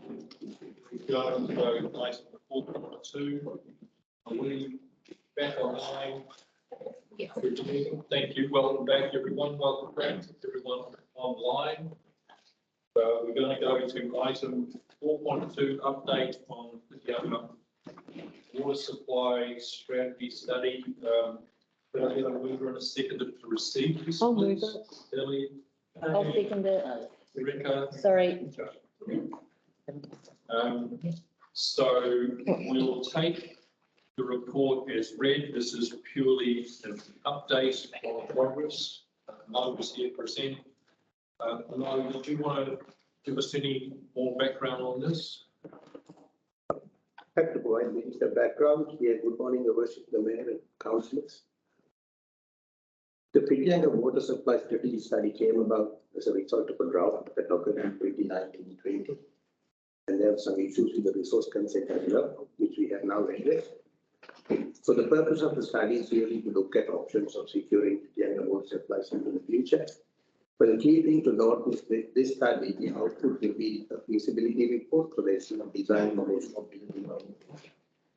Going to go item 4.2. Are we back online? Yes. Thank you. Welcome back, everyone. Welcome back to everyone online. We're going to go to item 4.2, update on the water supply strategy study. Could I get a mover and a seconder to receive this? I'll move please? it. Ellie, I'll second it. Rebecca. Sorry. So we'll take the report as read. This is purely an update on progress. Mo was here present. Mo, did you want to give us any more background on this? I have to provide the background here. Good morning, Your Worship, the Mayor and Councillors. The Whitianga water supply strategy study came about as a result of a drought that occurred in 2019-20. And there are some issues with the resource consent as well, which we have now addressed. So the purpose of the study is really to look at options of securing Whitianga water supplies into the future. But the key thing to note is that this study, the output will be a feasibility report, so there's no design or there's no building.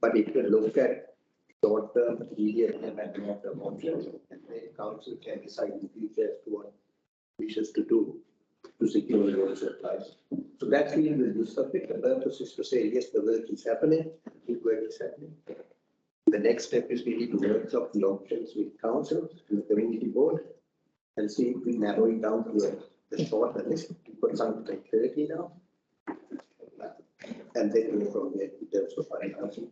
But it will look at short-term, medium, and long-term options, and the council can decide in the future as to what it wishes to do to secure the water supplies. So that's really the use of it. The purpose is to say, yes, the work is happening, good work is happening. The next step is really to workshop the options with council and the community board and see if we narrow it down to the shorter list. We put something like 30 now. And then go from there in terms of financing.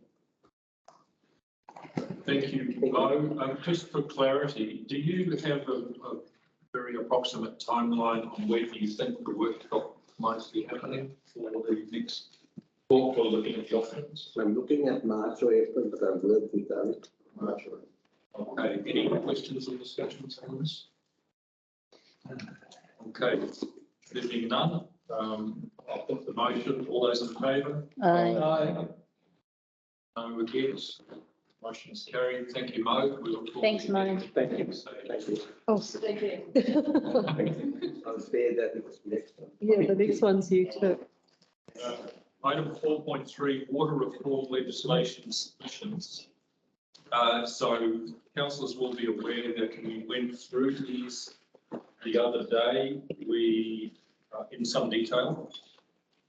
Thank you, Mo. Just for clarity, do you have a very approximate timeline on when you think the workshop might be happening for the next talk or looking at the options? I'm looking at March or April, but I'm working with it. March or April. Okay, any questions or discussions on this? Okay, there being none, I'll put the motion. All those in favour? Aye. No against. Motion is carried. Thank you, Mo. We look forward Thanks, to Mo. getting Thank you. feedback. Thank you. Oh, thank you. I'll say that it was next one. Yeah, the next one's you too. Item 4.3, water reform legislation submissions. So councillors will be aware that we went through these the other day. We, in some detail,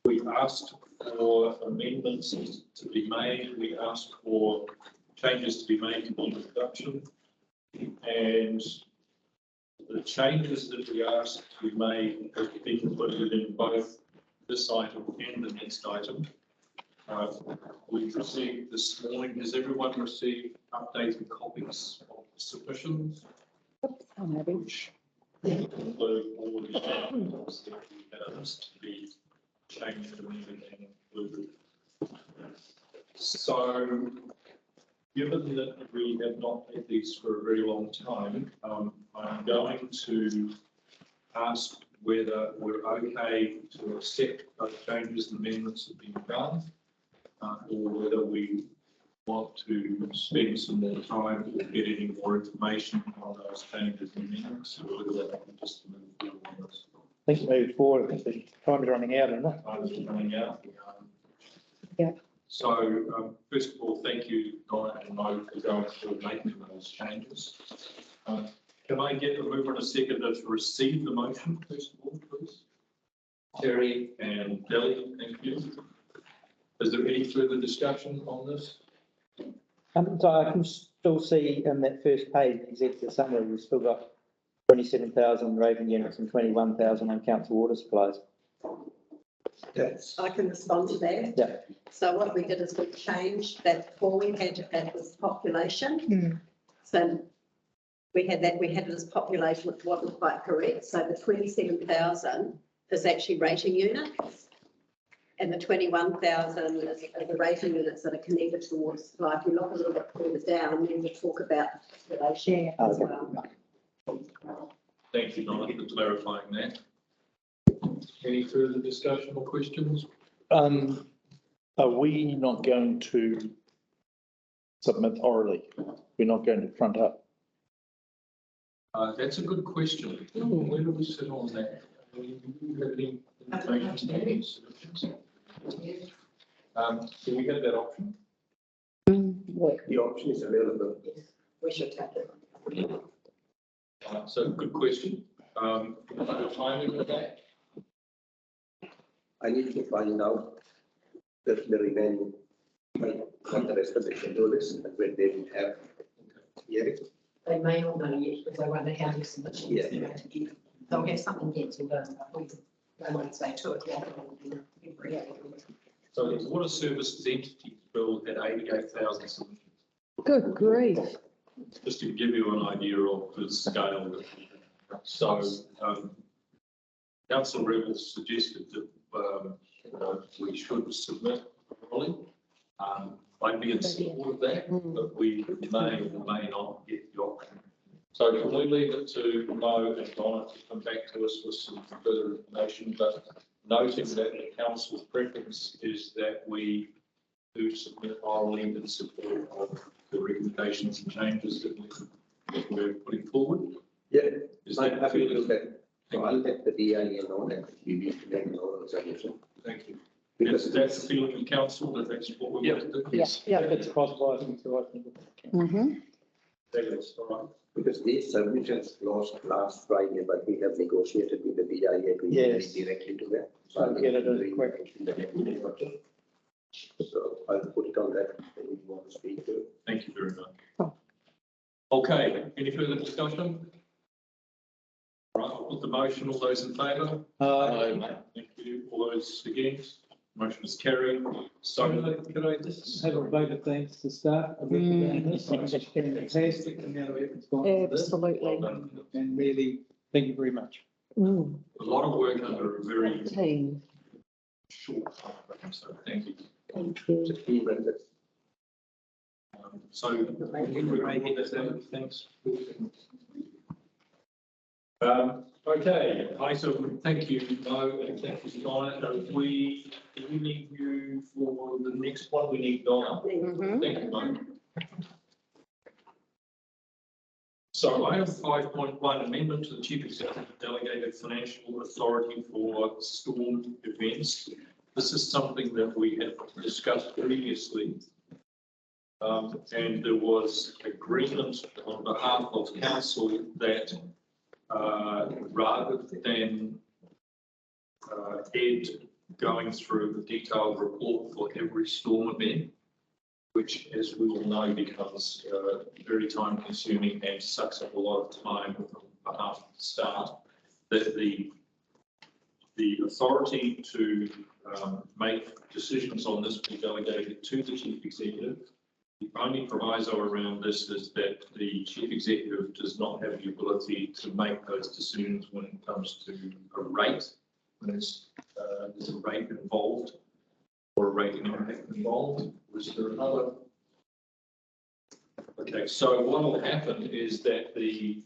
we asked for amendments to be made. We asked for changes to be made to the introduction, and the changes that we asked to be made have been included in both this item and the next item. We've received this morning. Has everyone received updated copies of the submissions? Which include all the items that we had asked to be changed and amended and included. So, given that we have not had these for a very long time, I'm going to ask whether we're okay to accept those changes and amendments that have been done, or whether we want to spend some more time to get any more information on those changes and amendments, or whether we can just move forward on this. I think move forward. I think the time is running out, isn't it? Time is running out. Yeah. So, first of all, thank you, Donna and Mo, for going through and making those changes. Can I get a mover and a seconder to receive the motion, first of all, please? Terry and Delhi, thank you. Is there any further discussion on this? So I can still see in that first page, executive summary, we've still got 27,000 raving units and 21,000 on council water supplies. Yes. I can respond to that. Yeah. So what we did is we changed that before we had that was population. So we had it as population, which wasn't quite correct. So the 27,000 is actually rating units. And the 21,000 is the rating units that are connected to the water supply. If you look a little bit further down, then we talk about population as well. Thank you, Donna, for clarifying that. Any further discussion or questions? Are we not going to submit orally? We're not going to front up? That's a good question. Where do we sit on that? Do you have any information on these submissions? Do we have that option? The option is available. We should take it. So good question. The timing of that? I need to find out the remaining, what the rest of the schedule is and when they will have hearing. They may not know yet because they won't know how to submit. Yeah. They'll have something penciled in. They won't say 2 o'clock. So the water services entities bill at 88,000 submissions. Good grief. Just to give you an idea of the scale. So, Council Rebels suggested that, we should submit early. I'd be in support of that, but we may or may not get the option. So can we leave it to Mo and Donna to come back to us with some further information, but noting that the council's preference is that we do submit orally in support of the recommendations and changes that we're putting forward. Yeah, Is I'm that happy to fair? do that. So I'll let the DIA know that we need to make an oral submission. Thank you. Because Is that the feeling of council that that's what we want to do? Yes, if it's possible, I think so, I think. That is, all right. Because these submissions closed last Friday, but we have negotiated with the DIA to Yes. directly to them. So I'll get it in Very quick. quick. So I'll put it on that and we want to speak to. Thank you very much. Oh. Okay, any further discussion? All right, I'll put the motion. All those in favour? Thank you. All those against? Motion is carried. So, Could I just have a vote of thanks to staff? I recommend this. It's been fantastic amount of effort's gone into this. Absolutely. And really, thank you very much. a lot of work under a very Team. short time frame, so thank you. Thank you. Just key members. So. Thanks. Okay, item, thank you, Mo, and thank you, Donna. Do we need you for the next one? We need Donna. Thank you, Mo. So item 5.1, amendment to the Chief Executive Delegated Financial Authority for storm events. This is something that we had discussed previously. And there was agreement on behalf of council that rather than Ed going through the detailed report for every storm event, which, as we all know, becomes very time consuming and sucks up a lot of time on behalf of the staff, that the authority to make decisions on this be delegated to the chief executive. The only proviso around this is that the chief executive does not have the ability to make those decisions when it comes to a rate, when there's a rate involved or a rating impact involved. Was there another? Okay, so what will happen is that the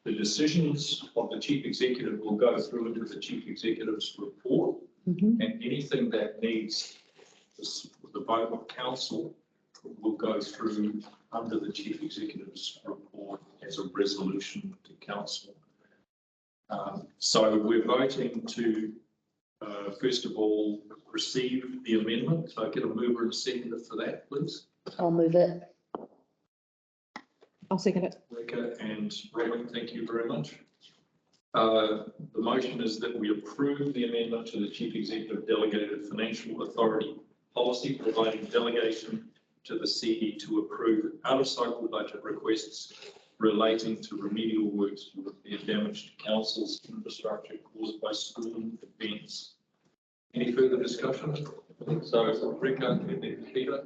decisions of the chief executive will go through into the chief executive's report, and anything that needs the vote of council will go through under the chief executive's report as a resolution to council. So we're voting to, first of all, receive the amendment. So I get a mover and seconder for that, please. I'll move it. I'll second it. Rebecca and Robin, thank you very much. The motion is that we approve the amendment to the Chief Executive Delegated Financial Authority policy, providing delegation to the CE to approve out-of-cycle budget requests relating to remedial works to repair damage to council's infrastructure caused by storm events. Any further discussion? So Rebecca and then Peter.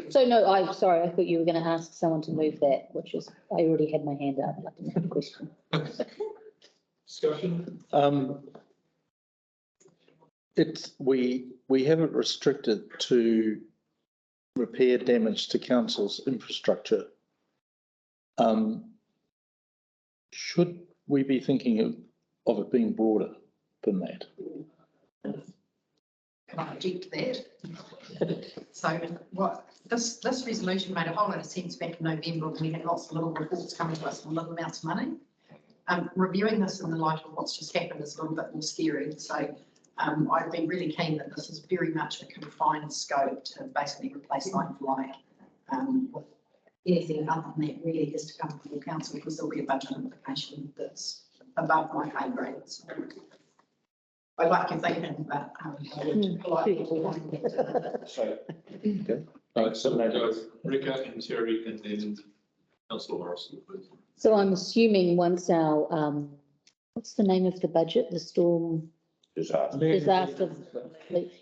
So no, I'm sorry, I thought you were going to ask someone to move that, which is, I already had my hand up. I didn't have a question. Discussion? We haven't restricted to repair damage to council's infrastructure. Should we be thinking of it being broader than that? Can I object to that? So what, this resolution made a whole lot of sense back in November when we had lots of little reports coming to us for little amounts of money. Reviewing this in the light of what's just happened is a little bit more scary. So I'd be really keen that this is very much a confined scope to basically replace like for like. With anything other than that really is to come from the council because there'll be a budget implication that's above my pay grade. So I like your thinking, but I would politely warn you that. So, so we'll go Rika and Terry and then Councillor Morrison. So I'm assuming once our, what's the name of the budget, the storm disaster?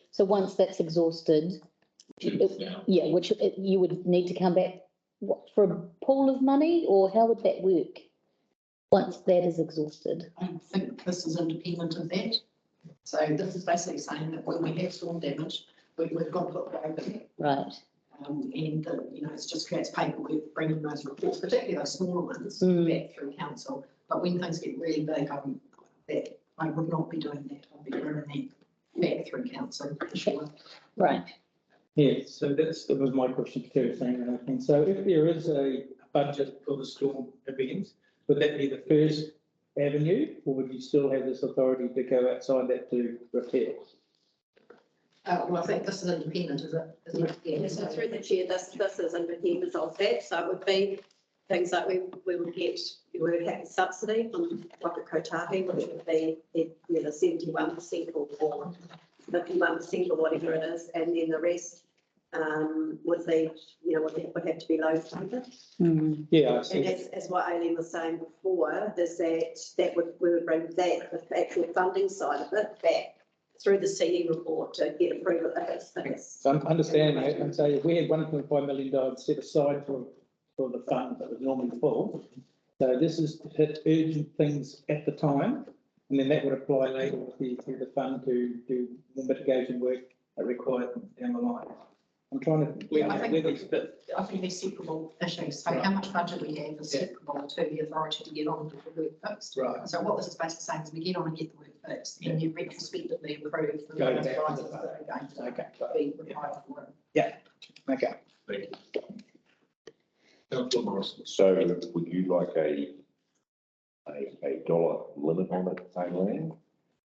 So once that's exhausted, yeah, which you would need to come back, what, for a pool of money, or how would that work? Once that is exhausted? I think this is independent of that. So this is basically saying that when we have storm damage, we've got to put the road back. Right. And, it just creates paperwork, bringing those reports, particularly those smaller ones, back through council. But when things get really big, I would not be doing that. I'd be bringing that back through council, for sure. Right. Yeah, so that was my question to Terry, saying, and so if there is a budget for the storm event, would that be the first avenue, or would you still have this authority to go outside that to repair? Well, I think this is independent, is it? Isn't it? Yeah. So through the chair, this is independent of that, so it would be things like we would have a subsidy on Waka Kotahi, which would be either 71% or 51% or whatever it is, and then the rest would be, would have to be low funded. Yeah, I And see. as what Aileen was saying before, is we would bring that, the actual funding side of it, back through the CE report to get approval of this. So I'm understanding that, and so we had $1.5 million set aside for the fund that was normally full. So this is to hit urgent things at the time, and then that would apply later with the fund to do more mitigation work required down the line. I'm trying to. Yeah, I think they're separable issues. So how much budget we have is separable to the authority to get on with the work fixed. Right. So what this is basically saying is we get on and get the work fixed, and you retrospectively approve the Go rises back to the that are going to Okay. be required for it. Okay. Thank you. Councillor Morrison. So would you like a dollar limit on it, Aileen?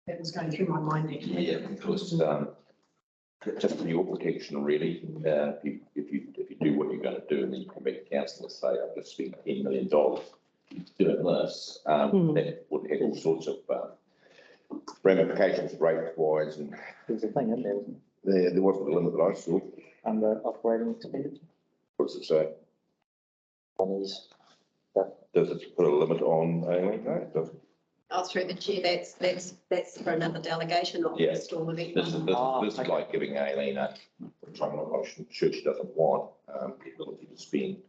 That was going through my mind actually. Yeah, because, just for your protection, really, if you do what you're going to do and then you come back to council and say, I've just spent $10 million doing this, that would have all sorts of ramifications rate-wise, and There's a thing in there, isn't there? there wasn't a limit that I saw. Under operating expenditure. What does it say? Monies. Does it put a limit on Aileen? No, it doesn't. Oh, through the chair, that's for another delegation of Yeah. the storm event. This is like giving Aileen which I'm not sure she doesn't want, the ability to spend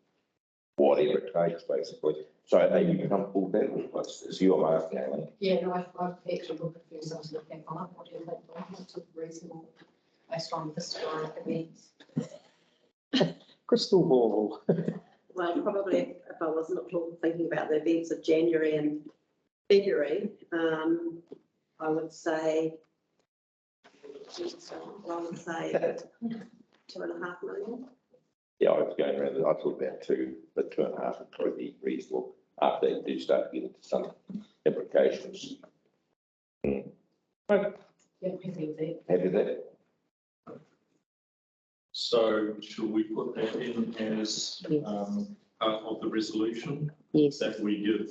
whatever it takes, basically. So are you comfortable with that? Is you asking, Aileen? Yeah, no, I've actually looked at few things to look back on it. What do you think? What's reasonable based on historic events? Crystal ball. Well, probably if I was not thinking about the events of January and February, I would say 2.5 million. Yeah, I was going around, I thought about 2, but 2.5 would probably be reasonable after they do start getting into some implications. Yeah, happy with that. Happy with that? So should we put that in as part of the resolution Yes. that we give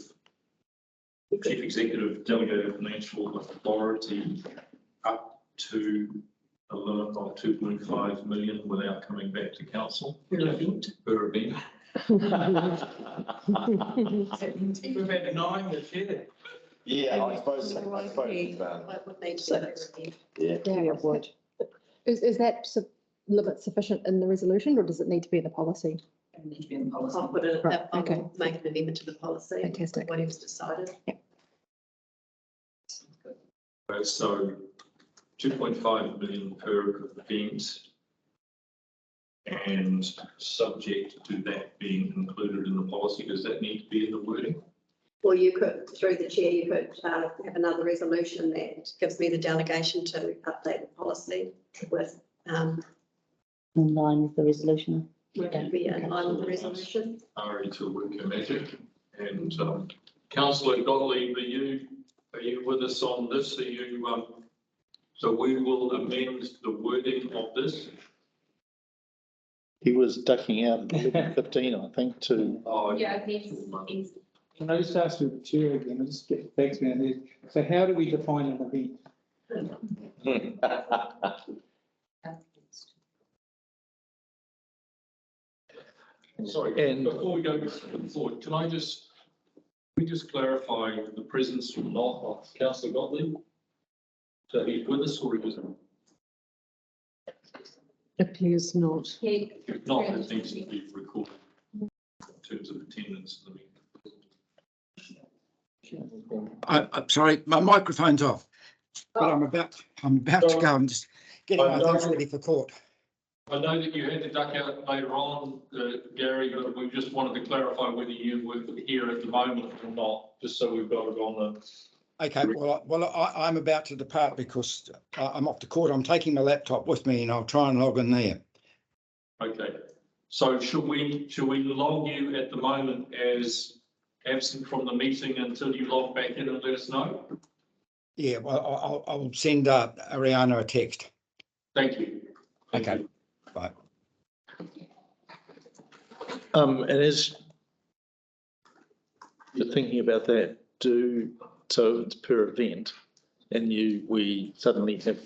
Chief Executive Delegated Financial Authority up to a limit of 2.5 million without coming back to council Per event. per event? We've had denying the chair. Yeah, I suppose, I would need to be there. yeah. Yeah, it would. Is that limit sufficient in the resolution, or does it need to be in the policy? It need to be in the policy. I'll put it, Right, I'll okay. make an amendment to the policy. Fantastic. Whatever's decided. So 2.5 million per event. And subject to that being included in the policy, does that need to be in the wording? Or you could, through the chair, you could have another resolution that gives me the delegation to update the policy with, In line with the resolution. would be in line with the resolution. Ari to work your magic. And Councillor Gottlieb, are you with us on this? Are you So we will amend the wording of this. He was ducking out at 11:15, I think, to, Yeah, he's. Can I just ask you, Chair, again, I'll just get back to me on this. So how do we define an event? Sorry, And- before we go forward, we just clarify the presence or not of councillor Gottlieb? So he's with us or he isn't? Appears not. If not, it needs to be recorded in terms of attendance to the meeting. I'm sorry, my microphone's off, but I'm about to go. I'm just getting my things ready for court. I know that you had to duck out later on, Gary, but we just wanted to clarify whether you were here at the moment or not, just so we've got it on the. Okay, I'm about to depart because I'm off to court. I'm taking my laptop with me and I'll try and log in there. Okay, so should we log you at the moment as absent from the meeting until you log back in and let us know? Yeah, well, I'll send Ariana a text. Thank you. Okay, bye. and as you're thinking about that, so it's per event, and we suddenly have,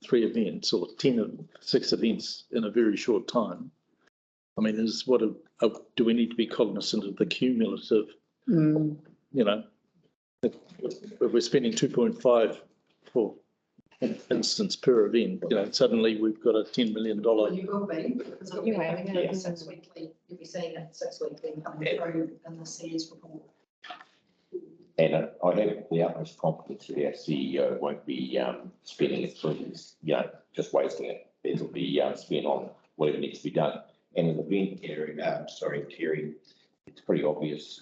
3 events or 6 events in a very short time. I mean, do we need to be cognizant of the cumulative, if we're spending 2.5 for instance per event, suddenly we've got a $10 million. Well, you will be, because it'll be Anyway, coming yeah. through 6 weekly, you'll be seeing it 6 weekly coming through in the CS report. And I have the utmost confidence that our CEO won't be spending it through, just wasting it. It'll be spent on whatever needs to be done. And in the event area, Terry, it's pretty obvious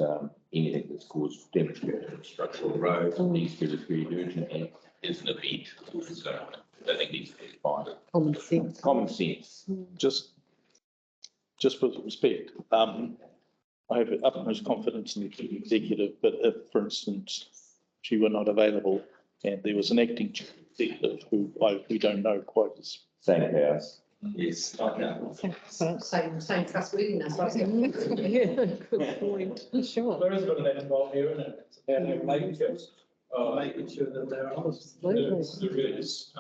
anything that's caused demonstrated structural erosion needs to be very urgent and is an event. So I think needs to be defined. Common sense. Common sense. Just with respect, I have utmost confidence in the chief executive, but if, for instance, she were not available and there was an acting chief executive who we don't know quite as. Same powers. Yes. Same trustworthiness. Yeah, good point. Sure. There is a bit of that involved here, isn't it? It's about making sure that they're honest. Absolutely. There is,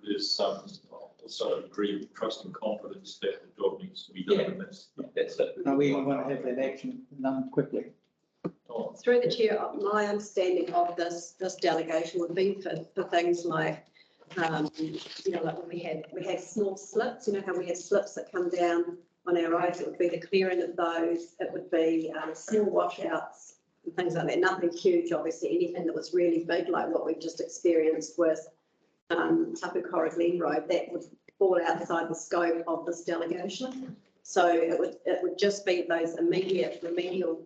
there's some also degree of trust and confidence that the job needs to be done. And that's it. No, we want to have that action done quickly. Through the chair, my understanding of this delegation would be for things like, like when we had small slips, how we had slips that come down on our roads, it would be the clearing of those. It would be small washouts and things like that. Nothing huge, obviously. Anything that was really big, like what we've just experienced with Tapukora Glen Road, that would fall outside the scope of this delegation. So it would just be those immediate remedial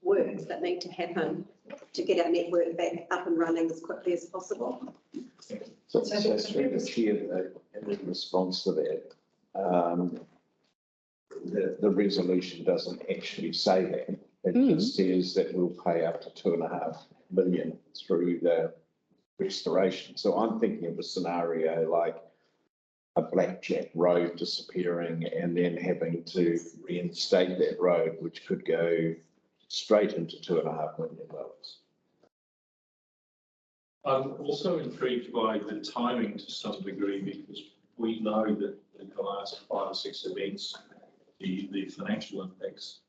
works that need to happen to get our network back up and running as quickly as possible. So through the chair, in response to that, the resolution doesn't actually say that. It just says that we'll pay up to $2.5 million through the restoration. So I'm thinking of a scenario like a Blackjack Road disappearing and then having to reinstate that road, which could go straight into $2.5 million. I'm also intrigued by the timing to some degree, because we know that in the last 5 or 6 events, the financial impact's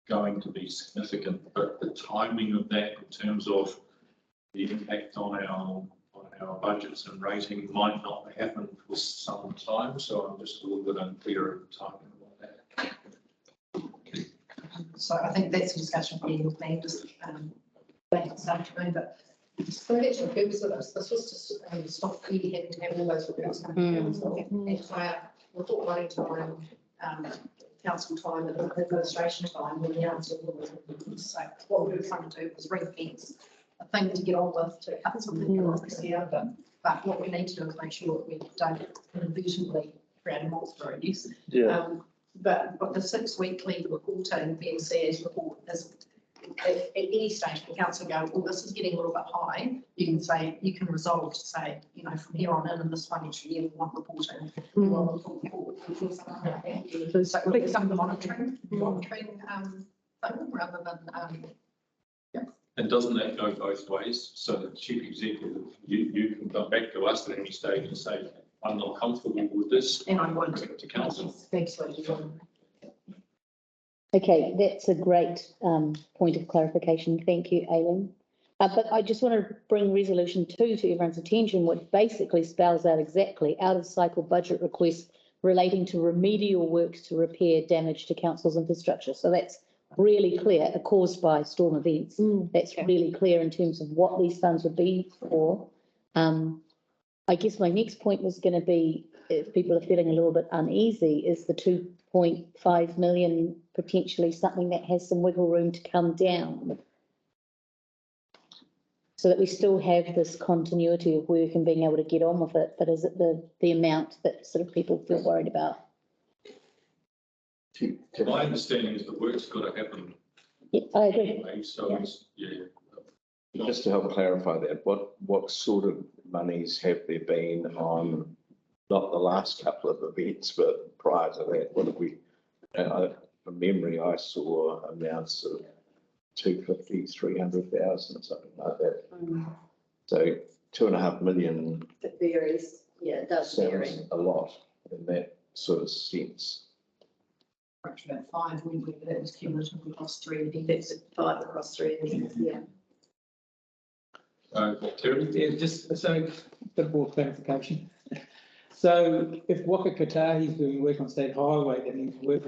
going to be significant, but the timing of that in terms of the impact on our budgets and rating might not happen for some time. So I'm just a little bit unclear of the timing about that. So I think that's a discussion for you, just back this afternoon, but for the actual purpose of this was to stop really having to have all those reports coming down. And so our report writing time, council time, and administration time, when the answer was, so what we were trying to do was ring fence a thing to get on with to cut some of the bureaucracy out of it. But what we need to do is make sure that we don't inadvertently create a monster, I guess. Yeah. But the 6 weekly reporting, the NCA's report, is at any stage, the council go, well, this is getting a little bit high, you can say, you can resolve to say, you know, from here on in this financial year, we want reporting. We want report forward, we want something like that. So it becomes a monitoring thing rather than, And doesn't that go both ways? So the chief executive, you can come back to us at any stage and say, I'm not comfortable with this. and I want To council. Thanks for the. Okay, that's a great point of clarification. Thank you, Aileen. But I just want to bring resolution 2 to everyone's attention, which basically spells out exactly out of cycle budget requests relating to remedial works to repair damage to council's infrastructure. So that's really clear, caused by storm events. That's really clear in terms of what these funds would be for. I guess my next point was going to be, if people are feeling a little bit uneasy, is the 2.5 million potentially something that has some wiggle room to come down? So that we still have this continuity of work and being able to get on with it, but is it the amount that sort of people feel worried about? My understanding is the work's got to happen Yeah, I agree. anyway, so it's, yeah. Just to help clarify that, what sort of monies have there been on, not the last couple of events, but prior to that, what have we, from memory, I saw amounts of 250, 300,000, something like that. So 2.5 million It varies, yeah, it does vary. sounds a lot in that sort of sense. About 5, that was cumulative across 3. That's 5 across 3, yeah. Terry? Yeah, just so a bit more clarification. So if Waka Kotahi is doing work on State Highway, that means work,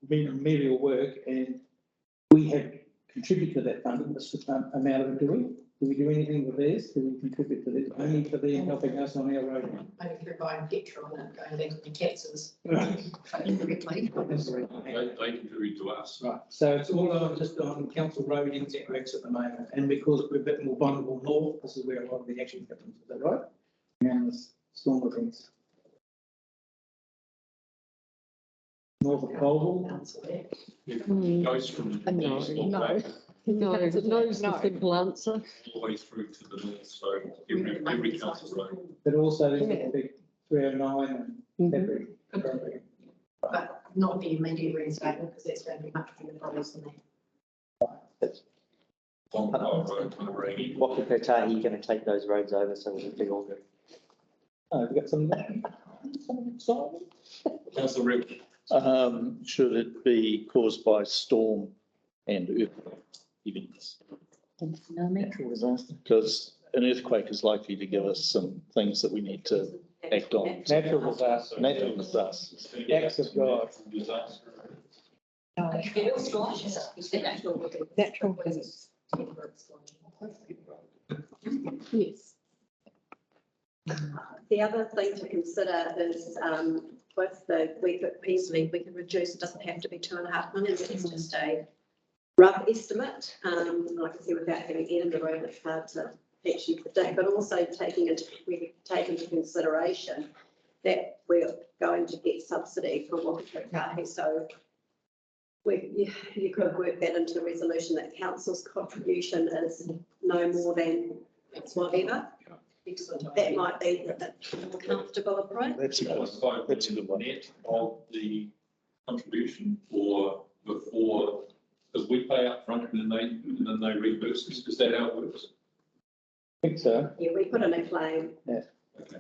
remedial work, and we have contributed to that fund, this amount of it, do we? Do we do anything with this? Do we contribute to this? Only for them helping us on our road? Maybe through buying petrol and going down to the taxes. Right. Indirectly. They contribute to us. Right, so it's all on just on council road networks at the moment, and because we're a bit more vulnerable north, this is where a lot of the action happens, is that right? And the storm events. North of Colville. It goes from the No, east all no. No, no's the simple answer. the way through to the north, so every council road. But also there's a big 309 and every. But not the immediate reinstatement, because that's going to be much bigger problems than that. On our road, on the Rangi. Waka Kotahi going to take those roads over, so we'll be all good. Oh, we've got some excitement. Council Rep. Should it be caused by storm and earthquake events? Natural disaster. Because an earthquake is likely to give us some things that we need to act on. Natural disaster. Natural disasters. Acts of God. Disaster. Natural. Yes. The other thing to consider is, with we could reduce, it doesn't have to be 2.5 million, it's just a rough estimate. Like I said, without having any of the road, it's hard to actually predict, but also we take into consideration that we're going to get subsidy from Waka Kotahi, so you could work that into the resolution that council's contribution is no more than whatever. That might be a more comfortable approach. That's a good one. Net of the contribution or before, because we pay up front and then they reimburse us. Is that how it works? I think so. Yeah, we put in a claim. Yeah. Okay.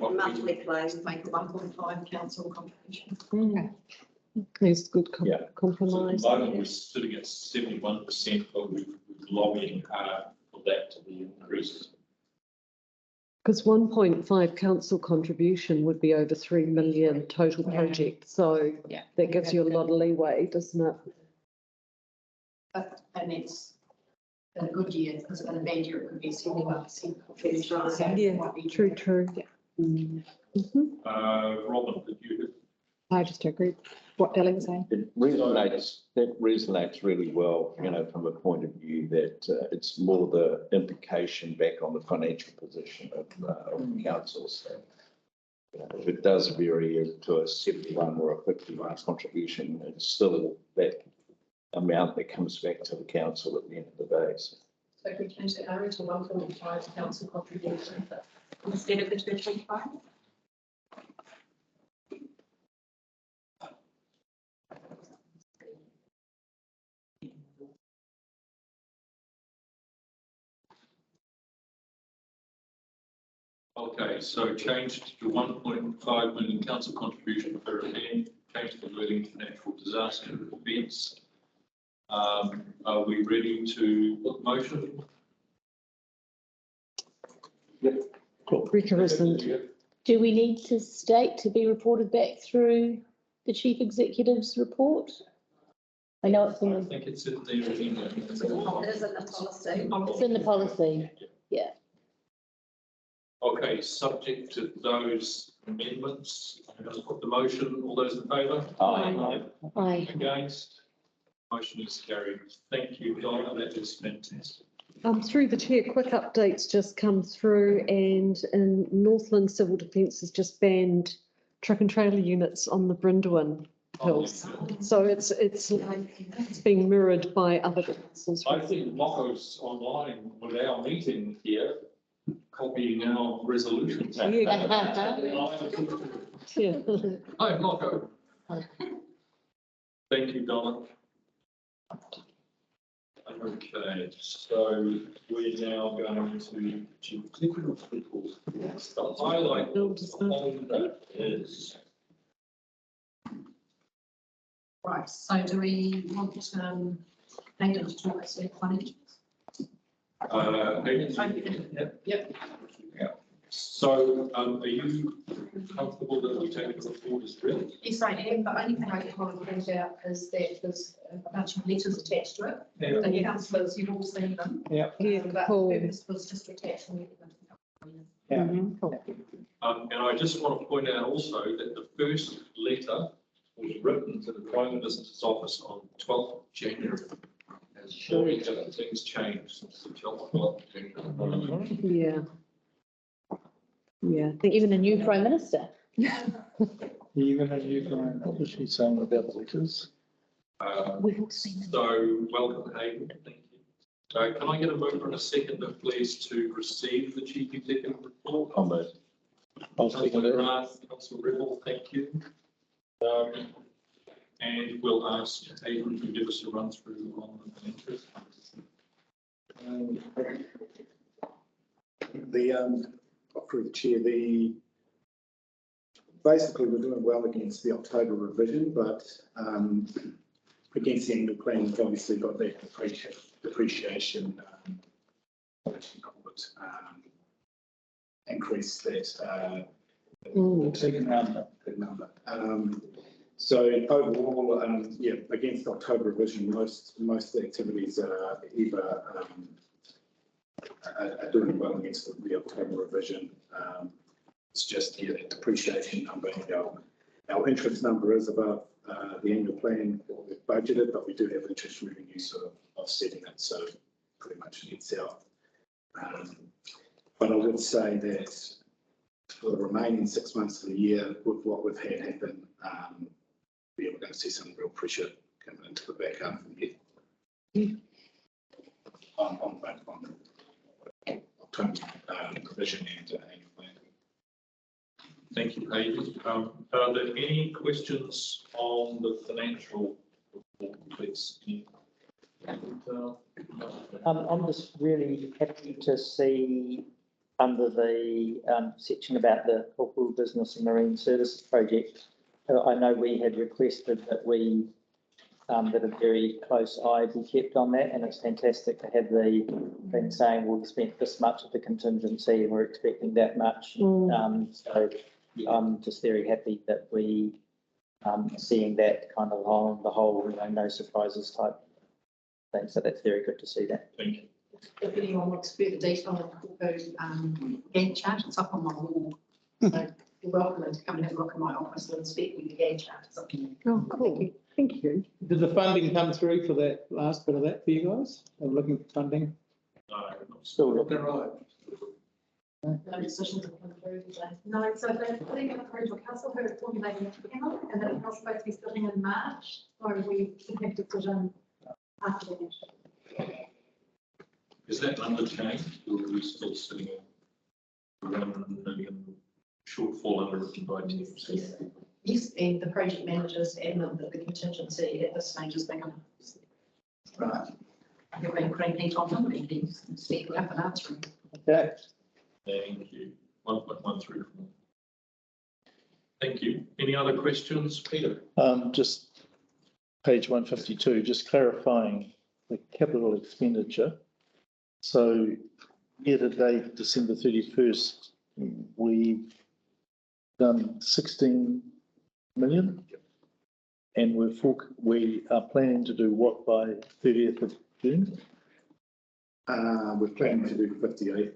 A monthly claim. Make a 1.5 council contribution. It's good Yeah. compromise. So at the moment, we're sitting at 71%, but we're lobbying hard for that to be increased. Because 1.5 council contribution would be over 3 million total project, so that gives you a lot of leeway, doesn't it? And it's in a good year, because in a bad year, it could be 71%. That's right. Yeah, true, true. Mhm. Robin, did you? I just agree with what Ellie was saying. It resonates really well, you know, from a point of view that it's more the implication back on the financial position of councils. You know, if it does vary to a 71 or a 51 contribution, it's still that amount that comes back to the council at the end of the day. So So if we change the area to 1.5 council contribution instead of the 2.5? Okay, so changed to 1.5 million council contribution per event, change the wording to natural disaster events. Are we ready to put motion? Rika isn't. Do we need to state to be reported back through the chief executive's report? I know it's I in think it's in there. Anyway. It is in the policy. it's in the policy. Yeah. Okay, subject to those amendments, I'm going to put the motion. All those in favour? Aye. Aye. Against? Motion is carried. Thank you, Donna. That is fantastic. Through the chair, quick updates just come through, and in Northland Civil Defence has just banned truck and trailer units on the Brindwin hills. So it's being mirrored by other councils. I think Mocco's online with our meeting here, copying our resolutions. Yeah. Yeah. Hi, Mocco. Thank you, Donna. Okay, so we're now going to executive report. The highlight of that is. Right, so do we want Hayden to talk us through financials? Yep. Yeah. So, are you comfortable that we take the report as read? Yes, I am. The only thing I just want to point out is that there's a bunch of letters attached to it. Yeah. The councillors, you've all seen them. Yeah. Yeah, But cool. the purpose was just to attach them. Yeah. And I just want to point out also that the first letter was written to the Prime Minister's office on 12th of January. And surely things changed since the 12th of January. Yeah. Yeah. I think even the new prime minister. Even a new client. What was she saying about the letters? We've all seen them. So, welcome, Hayden. Thank you. Can I get a mover and a seconder, please, to receive the chief executive report? On the, I'll speak of Councillor it. Grant, Councillor Rebel, thank you. And we'll ask Hayden to give us a run through on the interest. Through the chair, basically we're doing well against the October revision, but against the annual plan, we've obviously got that depreciation increase that big number. So overall, yeah, against October revision, most of the activities are either are doing well against the October revision. It's just, yeah, that depreciation number. Our interest number is above the annual plan that we've budgeted, but we do have interest revenue sort of offsetting it, so pretty much nets out. But I would say that for the remaining 6 months of the year, with what we've had happen, yeah, we're going to see some real pressure coming into the back half of the year. On both on the October provision and annual plan. Thank you, Hayden. Are there any questions on the financial report, please? I'm just really happy to see under the section about the corporate business and marine services project. I know we had requested that we that a very close eye be kept on that, and it's fantastic to have the thing saying we've spent this much of the contingency and we're expecting that much. So I'm just very happy that we seeing that kind of on the whole, you know, no surprises type thing. So that's very good to see that. Thank you. If anyone wants further detail on the Gantt chart, it's up on my wall. So you're welcome to come and have a look at my office and speak with the Gantt chart. It's up here. Oh, cool. Thank you. Did the funding come through for that last bit of that for you guys? I'm looking for funding. Still looking. No decisions have come through today. No, so they're putting it through to a council who are formulating a panel, and then it's supposed to be starting in March. So we have to put in after that. Is that number changed or are we still sitting at 1 million shortfall underwritten by 10%? Yes, and the project managers and the contingency at this stage is big enough. Right. You're being pretty neat on them, and he's stepping up and answering. Okay. Thank you. 1.13. Thank you. Any other questions, Peter? Just page 152, just clarifying the capital expenditure. So year to date, December 31st, we've done 16 million. And we are planning to do what by 30th of June? We're planning to do 58.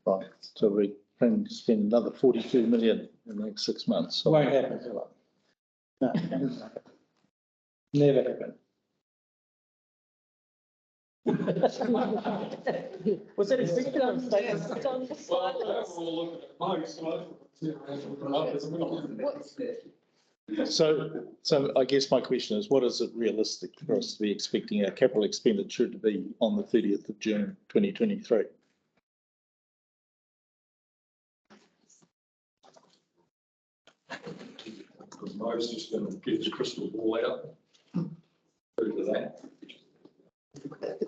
Right, so we're planning to spend another 42 million in the next 6 months. Won't happen, will it? No. Never happen. Was that a singular So I guess my question is, what is it realistic for us to be expecting our capital expenditure to be on the 30th of June, 2023? Mo's just going to get his crystal ball out. Through to that.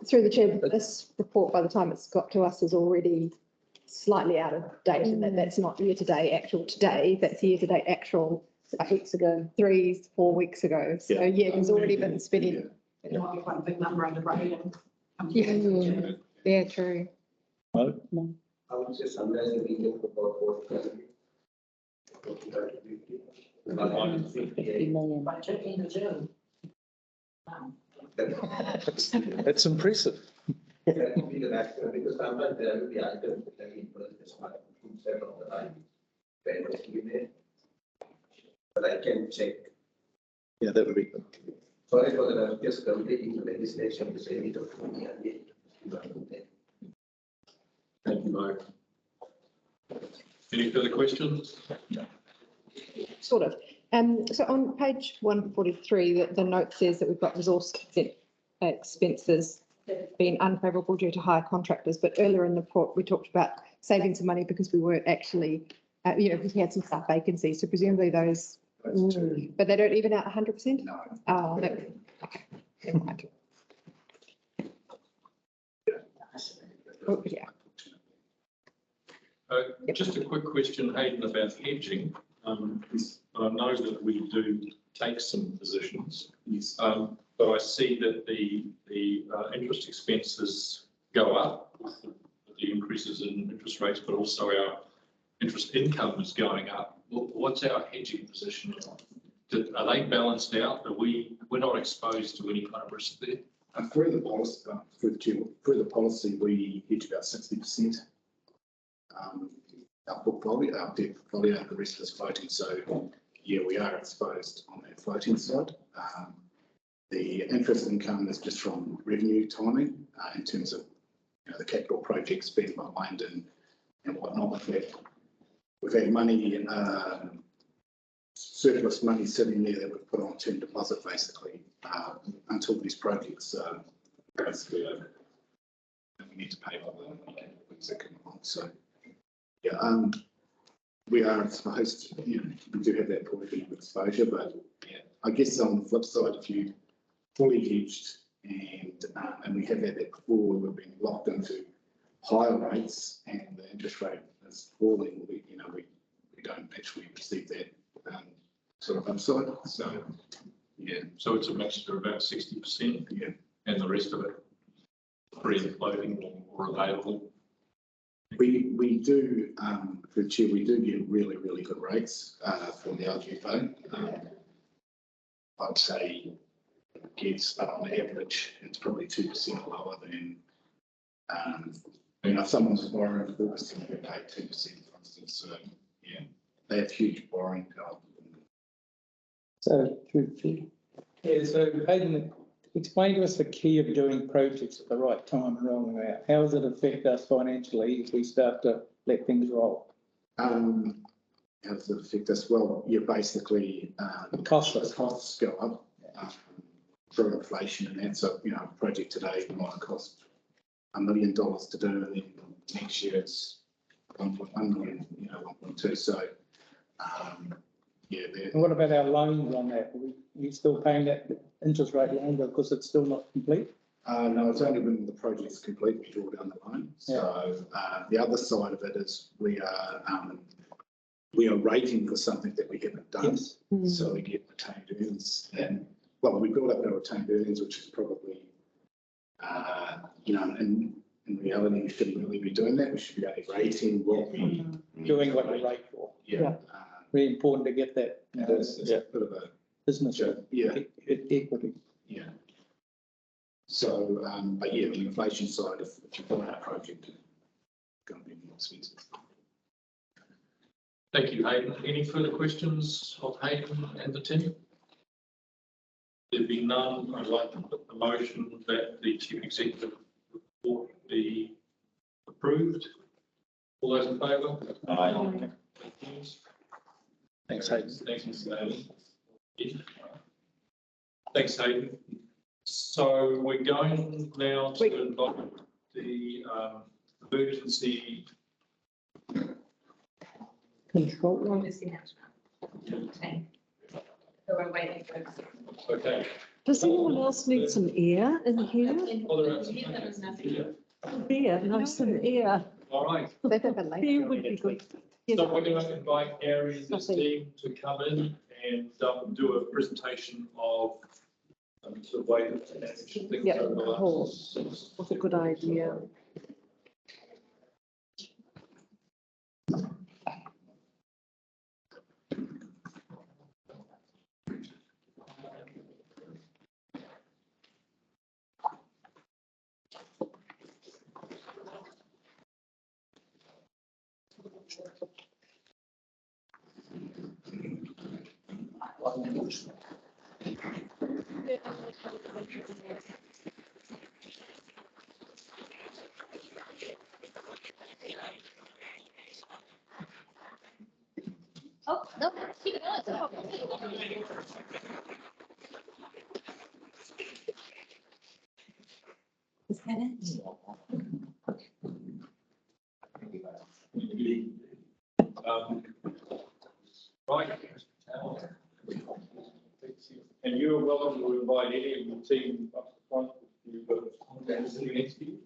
Through the chair, this report, by the time it's got to us, is already slightly out of date, and that's not year-to-date actual today, that's year-to-date actual 6 weeks ago. 3-4 weeks ago. So yeah, there's already been spending. It might be quite a big number under brain. Yeah, true. No? I would say sometimes the region of about 40. 50 million. By end of June. Wow. That's impressive. That would be the maximum, because sometimes there will be items that we put this one, set on the line. When it's given. But I can check. Yeah, that would be good. Sorry for that, I was just completing the legislation to say it of 20 and 8. Thank you, Mo. Any further questions? Sort of. So on page 143, the note says that we've got resource expenses being unfavourable due to higher contractors, but earlier in the report, we talked about saving some money because we weren't actually, because we had some staff vacancies, so presumably those, but they don't even out 100%? No. Oh, okay, never mind. Oh, yeah. Just a quick question, Hayden, about hedging. I know that we do take some positions. Yes. But I see that the interest expenses go up with the increases in interest rates, but also our interest income is going up. What's our hedging position? Are they balanced out? We're not exposed to any kind of risk there? Through the policy, we hedge about 60%. Our portfolio, our debt portfolio, and the rest is floating. So yeah, we are exposed on that floating side. The interest income is just from revenue timing in terms of the capital projects being behind and whatnot. We've had money, surplus money sitting there that we've put on term deposit basically until these projects basically over. And we need to pay for them things that come along. So yeah, we are exposed. We do have that portion of exposure, but yeah, I guess on the flip side, if you fully hedged and we have had that before, we've been locked into higher rates and the interest rate is falling, we don't actually receive that sort of upside. So yeah. So it's a mixture of about 60%. Yeah. And the rest of it free and floating or available. We do, for the chair, we do get really, really good rates from the LGFO. I'd say gets on average, it's probably 2% lower than, if someone's borrowing 4%, they pay 2%, for instance. So yeah, they have huge borrowing power. So, yeah, so Hayden, explain to us the key of doing projects at the right time and rolling them out. How does it affect us financially if we start to let things roll? How does it affect us? Well, yeah, basically, The costs go up. through inflation and that, so, you know, a project today might cost $1 million to do, and then next year it's 1.1 million, you know, 1.2, so, yeah, they're, And what about our loans on that? We still paying that interest rate loan because it's still not complete? no, it's only when the project's complete, we draw down the loan. So, the other side of it is we are rating for something that we haven't done. Yes. So we get retained earnings, and, well, we build up our retained earnings, which is probably, you know, in reality, we shouldn't really be doing that. We should be rating what we. Doing what we rate for. Yeah. Very important to get that It's a bit of a business equity. Yeah. So, but yeah, the inflation side, if you build a project, it's going to be more expensive. Thank you, Hayden. Any further questions of Hayden and the team? There being none, I'd like to put the motion that the chief executive report be approved. All those in favour? Aye. Thanks, Hayden. Thanks, Mr. Hayden. Thanks, Hayden. So we're going now to invite the emergency. Control room. Okay. Does anyone else need some air in here? Oh, there is. Air, no, some air. All right. Air would be good. So we're going to invite Gary and his team to come in and do a presentation of the way that they manage things Yeah, over the cool. last. That's a good idea. Oh, no, keep it on. Is that it? Right. And you're welcome to invite any of the team up to front if you've got a sitting next to you.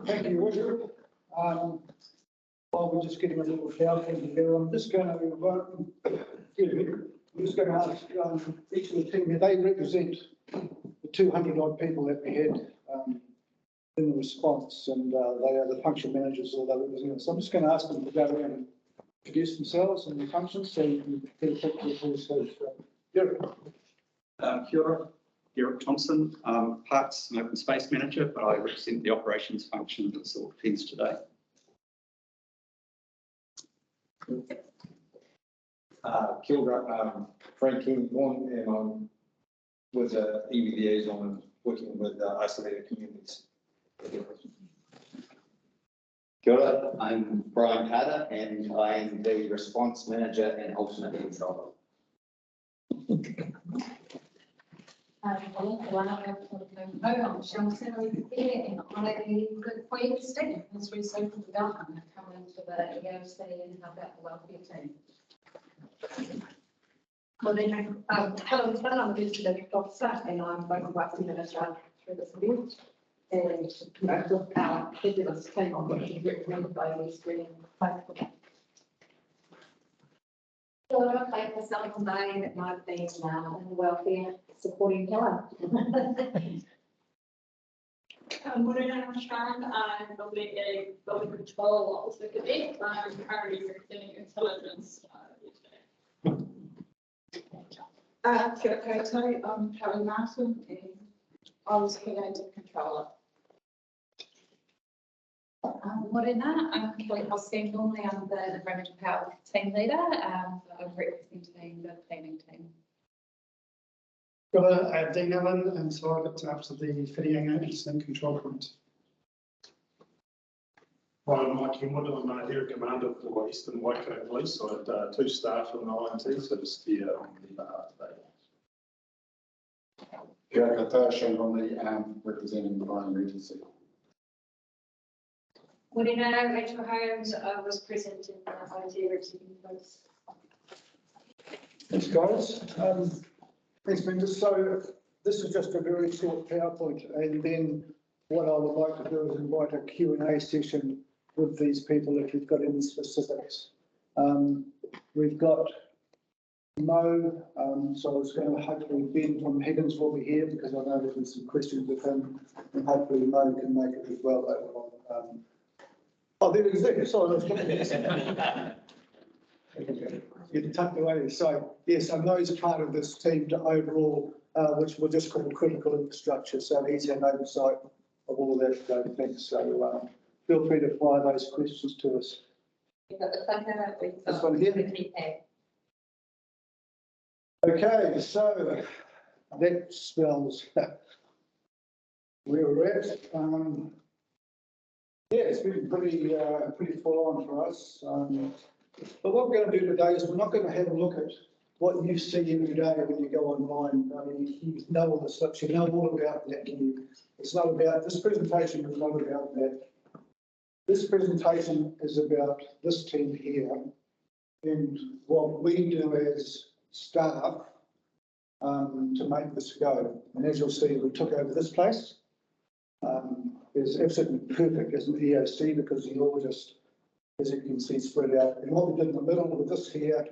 Thank you, Roger. While we're just getting a little shout here, I'm just going to, I'm just going to ask each of the team here, they represent the 200 odd people that we had in the response, and they are the function managers or they represent. So I'm just going to ask them to go around and introduce themselves and their functions so you can get a picture of who's who. Derek. Kia ora, Derek Thompson, Parks and Open Space Manager, but I represent the operations function of the Civil Defence today. Kia ora, Frank King-Horn, and I'm with EV Liaison and working with isolated communities. Kia ora, I'm Brian Carter and I'm the response manager and alternate controller. I'm Shelton over here and I work for you today as we social development. I come into the EOC and help out the welfare team. Well, then, hello, I'm a visitor officer and I'm voting rights administrator through this event. And, you know, with our fabulous team on getting recommended by these really faithful. So I play for something today that might be in the welfare supporting pillar. Morning, I'm Sharon. I'm building control officer cadet. I'm currently representing intelligence. Kia koutou, I'm Kelly Martin and I was creative controller. Morena, I'm Kelly Hosking. Normally I'm the environmental power team leader. I'm representing the planning team. I'm Dean Allen, and so I looked after the Whitianga incident control point. Hi, Mike Kenwood. I'm here at Commander for Eastern Waikato Police. I had 2 staff from the INT, so just here on the behalf today. Kia katoa, Shane Romney, representing the Crime Agency. Morena, Rachel Holmes was present in the IT representing folks. Thanks, guys. Thanks, members. So this is just a very short PowerPoint, and then what I would like to do is invite a Q&A session with these people if you've got any specifics. We've got Mo, so I was going to hopefully Ben from Higgins will be here because I know there's some questions with him, and hopefully Mo can make it as well later on. Oh, there he is. Sorry, I was looking at you tucked away. So yes, I know he's part of this team to overall, which we'll just call critical infrastructure. So he's had oversight of all of that things. So feel free to fire those questions to us. You've got the thunder, we've This got one here. the keypad. Okay, so that spells where we're at. Yeah, it's been pretty full on for us. But what we're going to do today is we're not going to have a look at what you see every day when you go online. I mean, you know all the stuff, you know all about that. It's not about, this presentation is not about that. This presentation is about this team here and what we do as staff to make this go. And as you'll see, we took over this place. It's absolutely perfect as an EOC because you're all just, as you can see, spread out. And what we did in the middle with this here,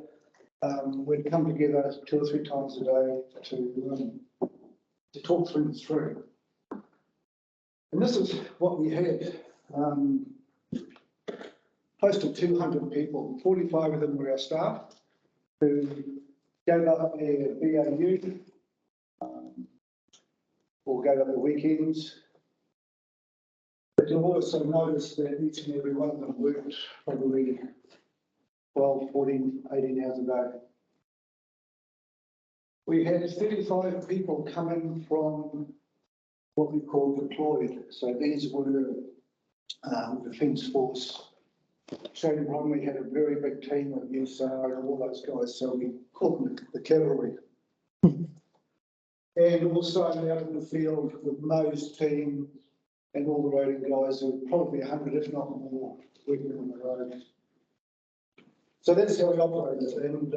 we'd come together 2 or 3 times a day to talk things through. And this is what we had. Close to 200 people, 45 of them were our staff who gave up their BAU or gave up their weekends. But you'll also notice that each and every one of them worked probably 12, 14, 18 hours a day. We had 35 people coming from what we call deployed. So these were Defence Force. Shane Bromley had a very big team of USAR and all those guys, so we called them the cavalry. And also out in the field with Mo's team and all the roading guys, there were probably 100, if not more, working on the road. So that's how we operated. And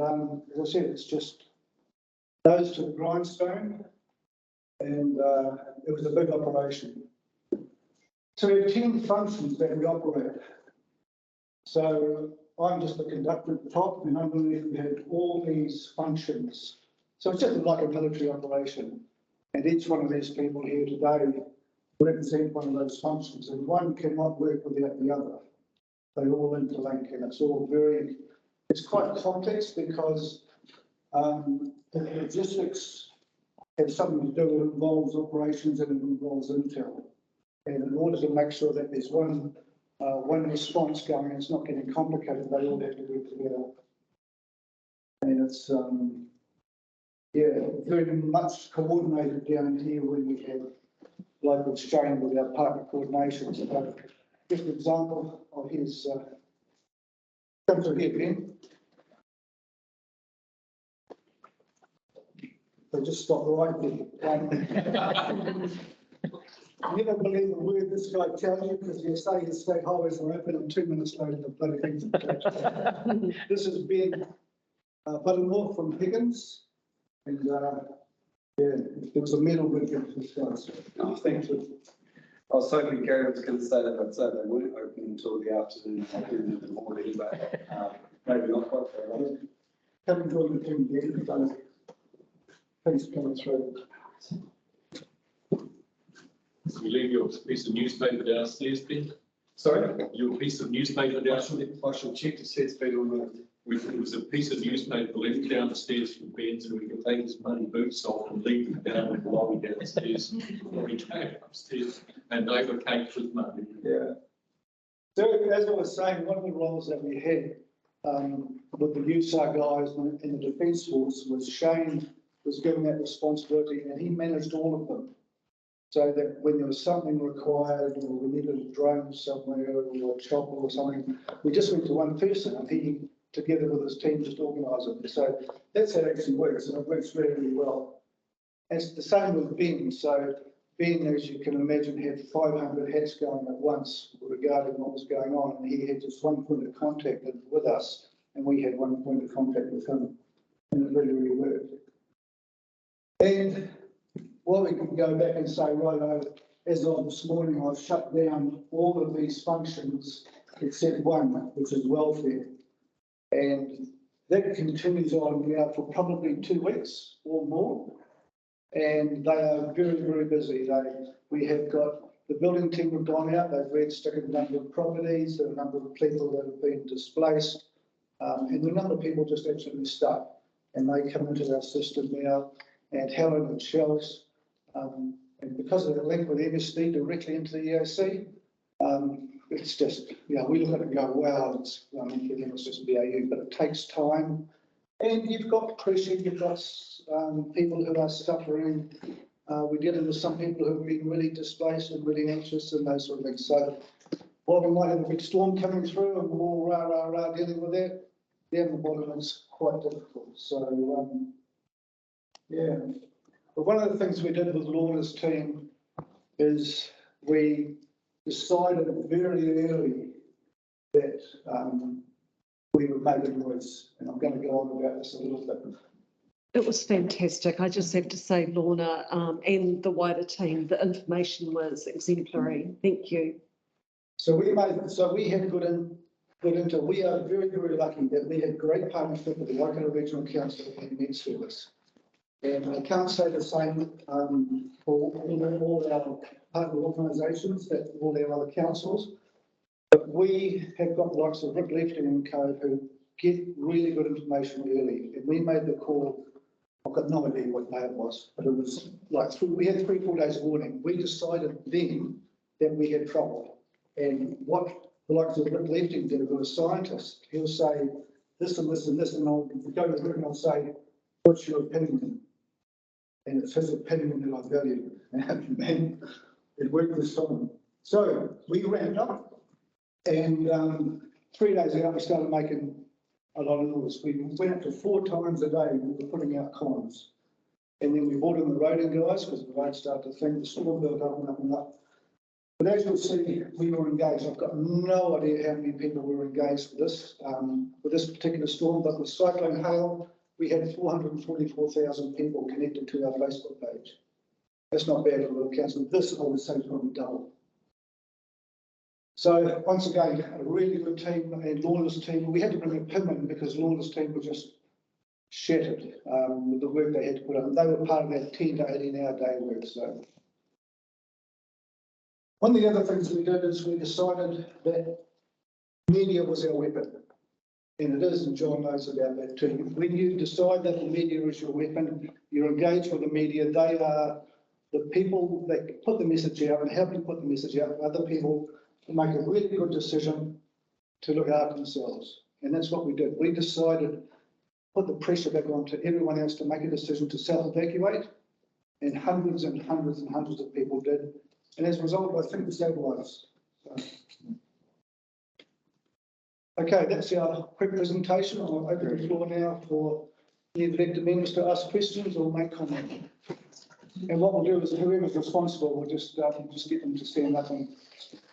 as I said, it's just nose to the grindstone, and it was a big operation. So we have 10 functions that we operate. So I'm just the conductor at the top, and underneath we have all these functions. So it's just like a military operation. And each one of these people here today represent one of those functions, and one cannot work without the other. They all interlink, and it's all it's quite complex because the logistics has something to do, it involves operations and it involves intel. And in order to make sure that there's one response going, it's not getting complicated, they all have to work together. And it's, very much coordinated down here when we have local exchange with our partner coordination. So just an example of his, come to here, Ben. So just stop right there. You never believe a word this guy tells you because you say his state highways are open and 2 minutes later the bloody things are closed. This is Ben Buttermore from Higgins, and there was a medal with him for this guy. So, thank you. I was hoping Gary was going to say that, but say they weren't open until the afternoon, in the morning, but maybe not quite so long. Come and join the team there. Thanks for coming through. You leave your piece of newspaper downstairs, Ben? Sorry? Your piece of newspaper downstairs? I shall check to see it's been removed. It was a piece of newspaper left downstairs from Ben, so we could take his muddy boots off and leave them down in the lobby downstairs. Or he came upstairs and they were caked with mud. Yeah. So as I was saying, one of the roles that we had with the USAR guys in the Defence Force was Shane was given that responsibility and he managed all of them. So that when there was something required, or we needed a drone somewhere, or a chopper or something, we just went to one person and he, together with his team, just organised it. So that's how it actually works, and it works really, really well. It's the same with Ben. So Ben, as you can imagine, had 500 hats going at once regarding what was going on, and he had just one point of contact with us, and we had one point of contact with him, and it really, really worked. And what we can go back and say, right, as of this morning, I've shut down all of these functions except one, which is welfare. And that continues on now for probably 2 weeks or more. And they are very, very busy. We have got the building team have gone out, they've registered a number of properties, a number of people that have been displaced, and the number of people just absolutely stuck. And they come into our system now, and Helen and Shells, and because of the link with MSD directly into the EOC, it's just, we look at it and go, wow, it's just BAU, but it takes time. And you've got pressure, you've got people who are suffering. We're dealing with some people who have been really displaced and really anxious and those sort of things. So while we might have a big storm coming through and we're all dealing with that, down the bottom it's quite difficult. So, yeah. But one of the things we did with Lorna's team is we decided very early that we would make a noise, and I'm going to go on about this a little bit. It was fantastic. I just have to say, Lorna, and the wider team, the information was exemplary. Thank you. So we had good intel. We are very, very lucky that we had great partnership with the Waikato Regional Council and Med Service. And I can't say the same for all our partner organisations, that all our other councils. But we have got the likes of Rick Lefting and Co who get really good information early. And we made the call. I've got no idea what day it was, but it was like we had 3-4 days warning. We decided then that we had trouble. And what the likes of Rick Lefting did, who was a scientist, he'll say this and this and this, and I'll go to Rick and I'll say, what's your opinion? And it's his opinion that I value. And it worked this time. So we ramped up, and 3 days out, we started making a lot of noise. We went up to 4 times a day. We were putting out comms. And then we brought in the roading guys because the road started to think, the storm built up and up and up. But as you'll see, we were engaged. I've got no idea how many people were engaged with this particular storm, but with Cyclone Hale, we had 444,000 people connected to our Facebook page. That's not bad for a little council. This, I would say, is probably double. So once again, a really good team, and Lorna's team. We had to bring a PIM in because Lorna's team were just shattered with the work they had to put on. They were part of that 10 to 18-hour day work. So one of the other things we did is we decided that media was our weapon. And it is, and John knows about that too. When you decide that the media is your weapon, you're engaged with the media. They are the people that put the message out and help you put the message out for other people to make a really good decision to look after themselves. And that's what we did. We decided, put the pressure back onto everyone else to make a decision to self-evacuate, and hundreds and hundreds and hundreds of people did. And as a result, I think we saved lives. So. Okay, that's our quick presentation. I'll open the floor now for the elected members to ask questions or make comments. And what we'll do is whoever's responsible, we'll just get them to stand up and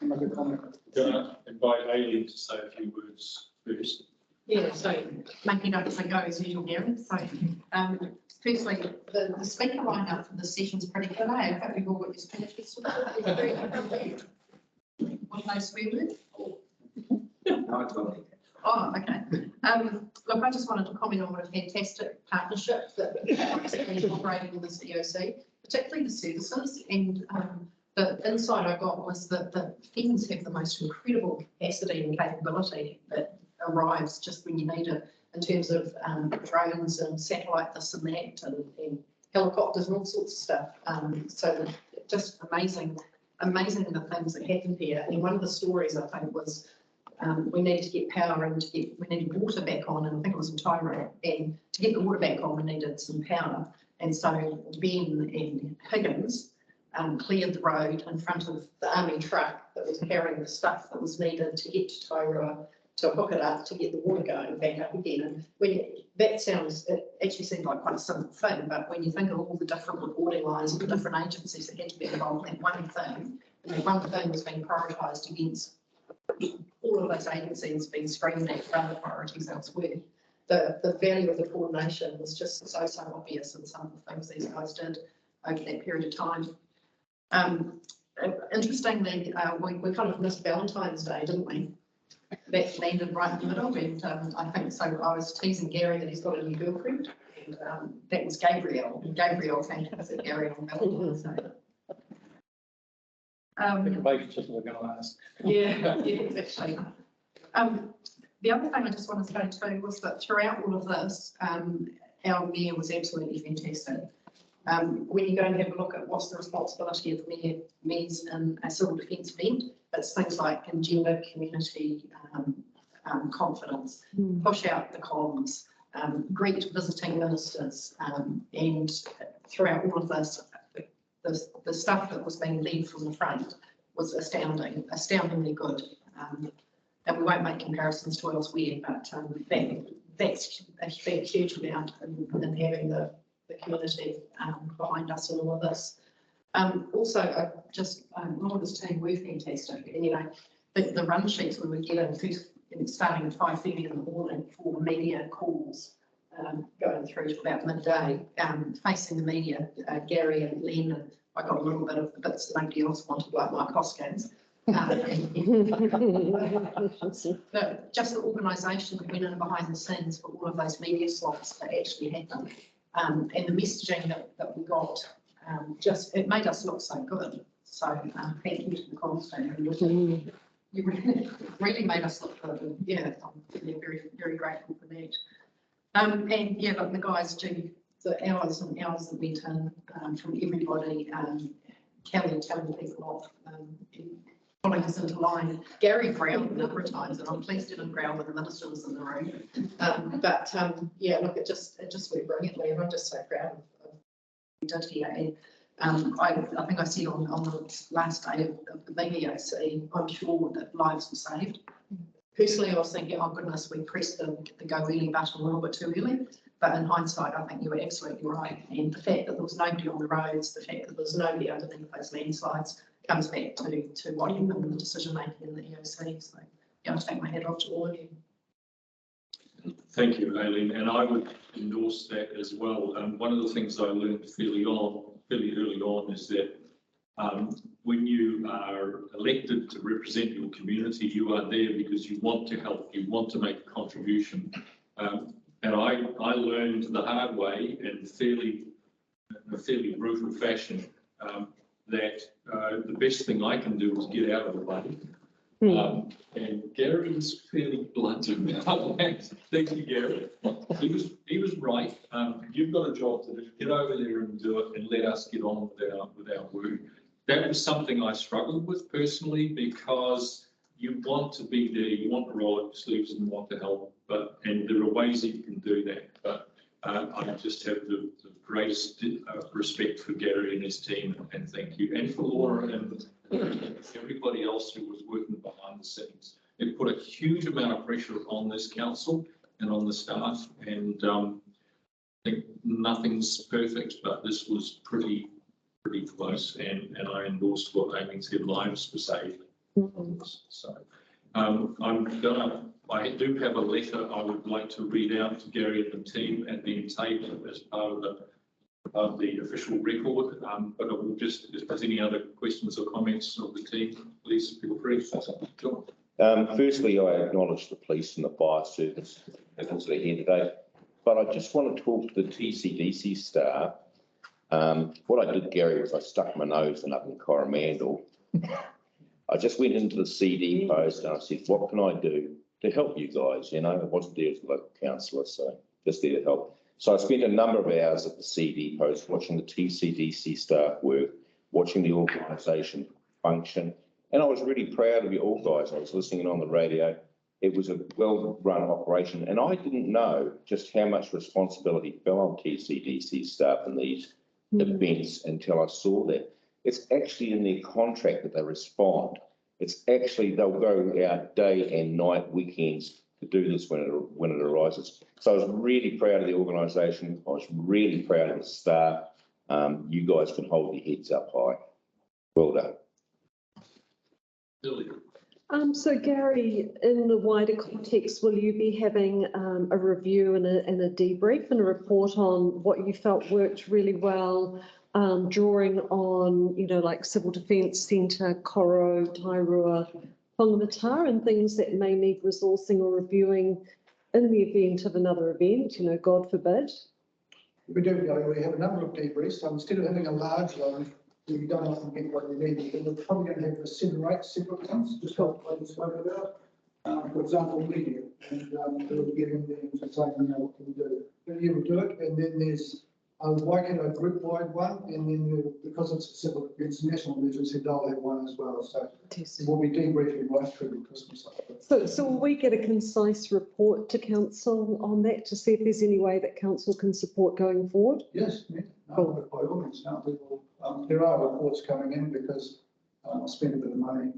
make a comment. Going to invite Aileen to say a few words first. Yeah, so making note as I go as usual, Gary. So firstly, the speaker lineup for the session's pretty good. I hope you've all got your speeches. What do they swear with? Oh, okay. Look, I just wanted to comment on what a fantastic partnership that has been operating with this EOC, particularly the services. And the insight I got was that the things have the most incredible capacity and capability that arrives just when you need it, in terms of drones and satellite this and that, and helicopters and all sorts of stuff. So just amazing the things that happened here. And one of the stories I think was we needed to get power and we needed water back on, and I think it was in Tyro. And to get the water back on, we needed some power. And so Ben and Higgins cleared the road in front of the army truck that was carrying the stuff that was needed to get to Taurua to hook it up to get the water going back up again. And it actually seemed like quite a simple thing, but when you think of all the different reporting lines, all the different agencies that had to be involved in one thing, and that one thing was being prioritised against all of those agencies being screened at for other priorities elsewhere. The value of the coordination was just so obvious in some of the things these guys did over that period of time. Interestingly, we kind of missed Valentine's Day, didn't we? That landed right in the middle, and I think so. I was teasing Gary that he's got a new girlfriend, and that was Gabrielle. And Gabrielle came to visit Gary on Valentine's Day. Maybe just what we're going to ask. Yeah, exactly. The other thing I just wanted to say too was that throughout all of this, our mayor was absolutely fantastic. When you go and have a look at what's the responsibility of mayors in a civil defence event, it's things like engender community confidence, push out the comms, greet visiting ministers, and throughout all of this, the stuff that was being led from the front was astoundingly good. And we won't make comparisons to elsewhere, but that's a huge amount in having the community behind us in all of this. Also, Lorna's team were fantastic. And, you know, the run sheets we were getting, starting at 5:30 in the morning for media calls, going through to about midday, facing the media, Gary and Len, and I got a little bit of the bits that nobody else wanted, like my Costco's. Just the organisation that went in behind the scenes for all of those media slots that actually happened, and the messaging that we got, it made us look so good. So thank you to the comms team. You really made us look good. And, yeah, I'm very, very grateful for that. And yeah, look, the guys do the hours and hours that went in from everybody. Kelly telling people off, pulling us into line. Gary growled a number of times, and I'm pleased he didn't growl when the minister was in the room. Yeah, look, it just went brilliantly, and I'm just so proud of what we did here. And I think I said on the last day of the BBOC, I'm sure that lives were saved. Personally, I was thinking, oh goodness, we pressed the go early button a little bit too early. But in hindsight, I think you were absolutely right. And the fact that there was nobody on the roads, the fact that there was nobody underneath those landslides comes back to what happened in the decision making in the EOC. So yeah, I take my hat off to all of you. Thank you, Aileen, and I would endorse that as well. One of the things I learned fairly early on is that when you are elected to represent your community, you are there because you want to help, you want to make a contribution. And I learned the hard way in a fairly brutal fashion that the best thing I can do is get out of the way. And Gary was fairly blunt about that. Thank you, Gary. He was right. You've got a job to do. Get over there and do it, and let us get on with our work. That was something I struggled with personally, because you want to be there, you want to roll up your sleeves and want to help. And there are ways that you can do that. But I just have the greatest respect for Gary and his team, and thank you. And for Laura and everybody else who was working behind the scenes. It put a huge amount of pressure on this council and on the staff. And I think nothing's perfect, but this was pretty close. And I endorsed what Aileen said, lives were saved. So I do have a letter I would like to read out to Gary and the team at the table as part of the official record, but I will just, if there's any other questions or comments of the team, please feel free. Sure. Firstly, I acknowledge the police and the fire service as they're here today, but I just want to talk to the TCDC staff. What I did, Gary, was I stuck my nose in up in Coromandel. I just went into the CD post and I said, what can I do to help you guys? You know, I wasn't there as a local councillor, so just there to help. So I spent a number of hours at the CD post watching the TCDC staff work, watching the organisation function, and I was really proud of you all guys. I was listening on the radio. It was a well-run operation, and I didn't know just how much responsibility fell on TCDC staff in these events until I saw that. It's actually in their contract that they respond. It's actually, they'll go out day and night, weekends to do this when it arises. So I was really proud of the organisation. I was really proud of the staff. You guys can hold your heads up high. Well done. Billy. So Gary, in the wider context, will you be having a review and a debrief and a report on what you felt worked really well, drawing on, like Civil Defence Centre, Coro, Tairua, Whangamata, and things that may need resourcing or reviewing in the event of another event, God forbid? We do, we have a number of debriefs, so instead of having a large load, we don't often get what we need, and we're probably going to have 7 or 8 separate ones, just like I spoke about. For example, media, and we'll get in there and say, what can we do? But you will do it, and then there's a Waikato group-wide one, and then because it's a civil defence national emergency, they'll have one as well. So we'll be debriefing right through the Christmas. So will we get a concise report to council on that to see if there's any way that council can support going forward? Yes, yeah. No, by all means, no, we will. There are reports coming in because I spent a bit of money.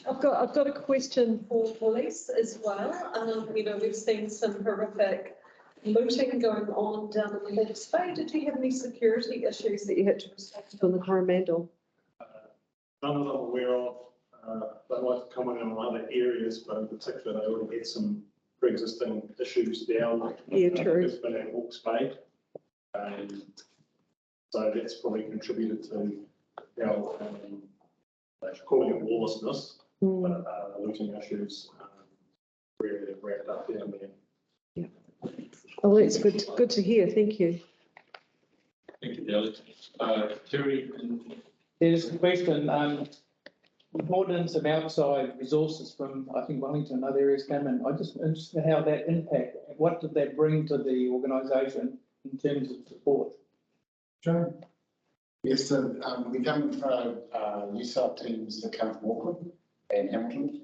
I've got a question for police as well. We've seen some horrific looting going on down in the Hawke's Bay. Did you have any security issues that you had to respond to in the Coromandel? None that I'm aware of. They might comment on other areas, but in particular, they already had some pre-existing issues down. Yeah, true. At Hawke's Bay. So that's probably contributed to our, calling it lawlessness, but looting issues really ramped up down there. Oh, that's good to hear. Thank you. Thank you, Dale. Terry. There's a question, importance of outside resources from, I think, Wellington and other areas came in. I'm just interested in how that impact, what did that bring to the organisation in terms of support? Joe? Yes, so we come from USAR teams that come from Auckland and Hamilton.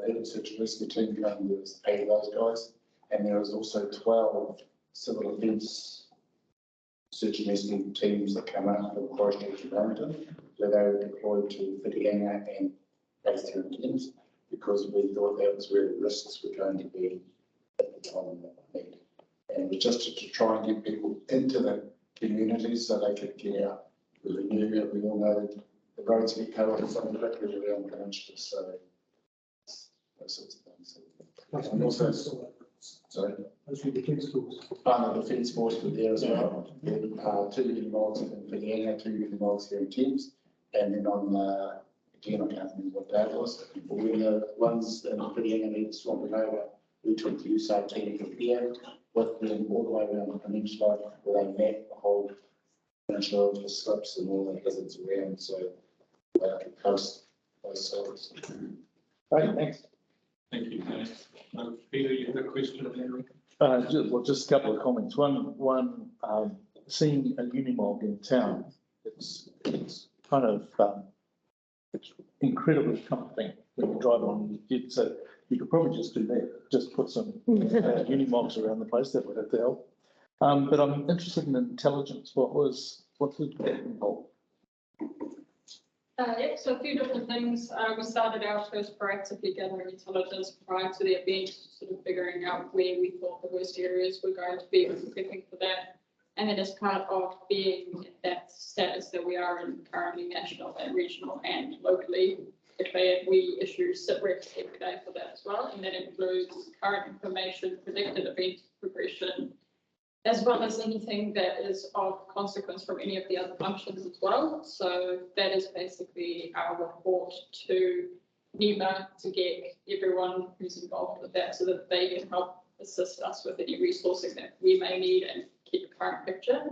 Urban Search and Rescue team going, there's 8 of those guys. And there was also 12 civil defence search and rescue teams that come out from Christchurch and Wellington. So they were deployed to Whitianga and based here in Cairns because we thought that was where the risks were going to be at the time that we need. And it was just to try and get people into the communities so they could get out. We knew that we all know that the roads get cut off so quickly around the peninsula, so those sorts of things. And also, sorry? Those were the defence force. The defence force were there as well. 2 million miles in Whitianga, 2 million miles here in Thames. And then on, again, I can't remember what day it was. But when the ones in Whitianga needed swamping over, we took the USAR team from here with them all the way around the peninsula where they mapped the whole peninsula for slips and all the hazards around. So they could coast those sites. Great, thanks. Thank you, Dennis. Peter, you have a question of Henry? Just a couple of comments. One, seeing a Unimog in town, it's kind of, it's incredibly comforting when you drive on. So you could probably just do that, just put some Unimogs around the place. That would have to help. But I'm interested in intelligence. What did that involve? Yeah, so a few different things. We started out first proactively gathering intelligence prior to the event, sort of figuring out where we thought the worst areas were going to be, prepping for that. And then as part of being at that status that we are in currently, national and regional and locally declared, we issue sit reps every day for that as well. And that includes current information, predicted event progression, as well as anything that is of consequence from any of the other functions as well. So that is basically our report to NEMA to get everyone who's involved with that so that they can help assist us with any resourcing that we may need and keep a current picture.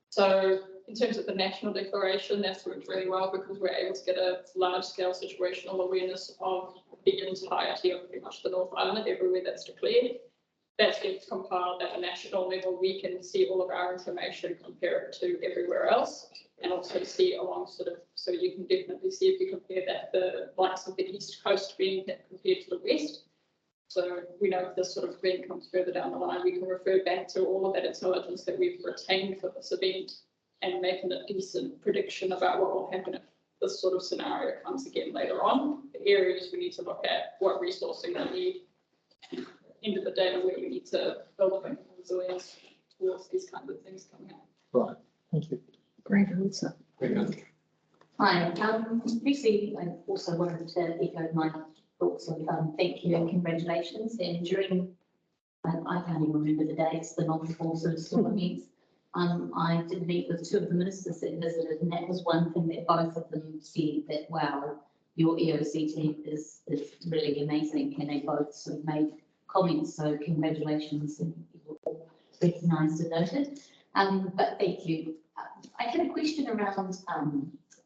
So in terms of the national declaration, that's worked really well because we're able to get a large-scale situational awareness of the entirety of pretty much the North Island, everywhere that's declared. That gets compiled at a national level. We can see all of our information, compare it to everywhere else, and also see along sort of, so you can definitely see if you compare that, the likes of the East Coast being hit compared to the West. So we know if this sort of event comes further down the line, we can refer back to all of that intelligence that we've retained for this event and making a decent prediction about what will happen if this sort of scenario comes again later on. The areas we need to look at, what resourcing we need, end of the day, where we need to build a bit more resilience towards these kinds of things coming up. Right, thank you. Great answer. Hi, briefly, I also wanted to echo my thoughts of thank you and congratulations. And during, I can't even remember the dates, the multiple sort of storm events. I did meet with two of the ministers that visited, and that was one thing that both of them said that, wow, your EOC team is really amazing, and they both sort of made comments. So congratulations, and you were all recognised and noted. But thank you. I had a question around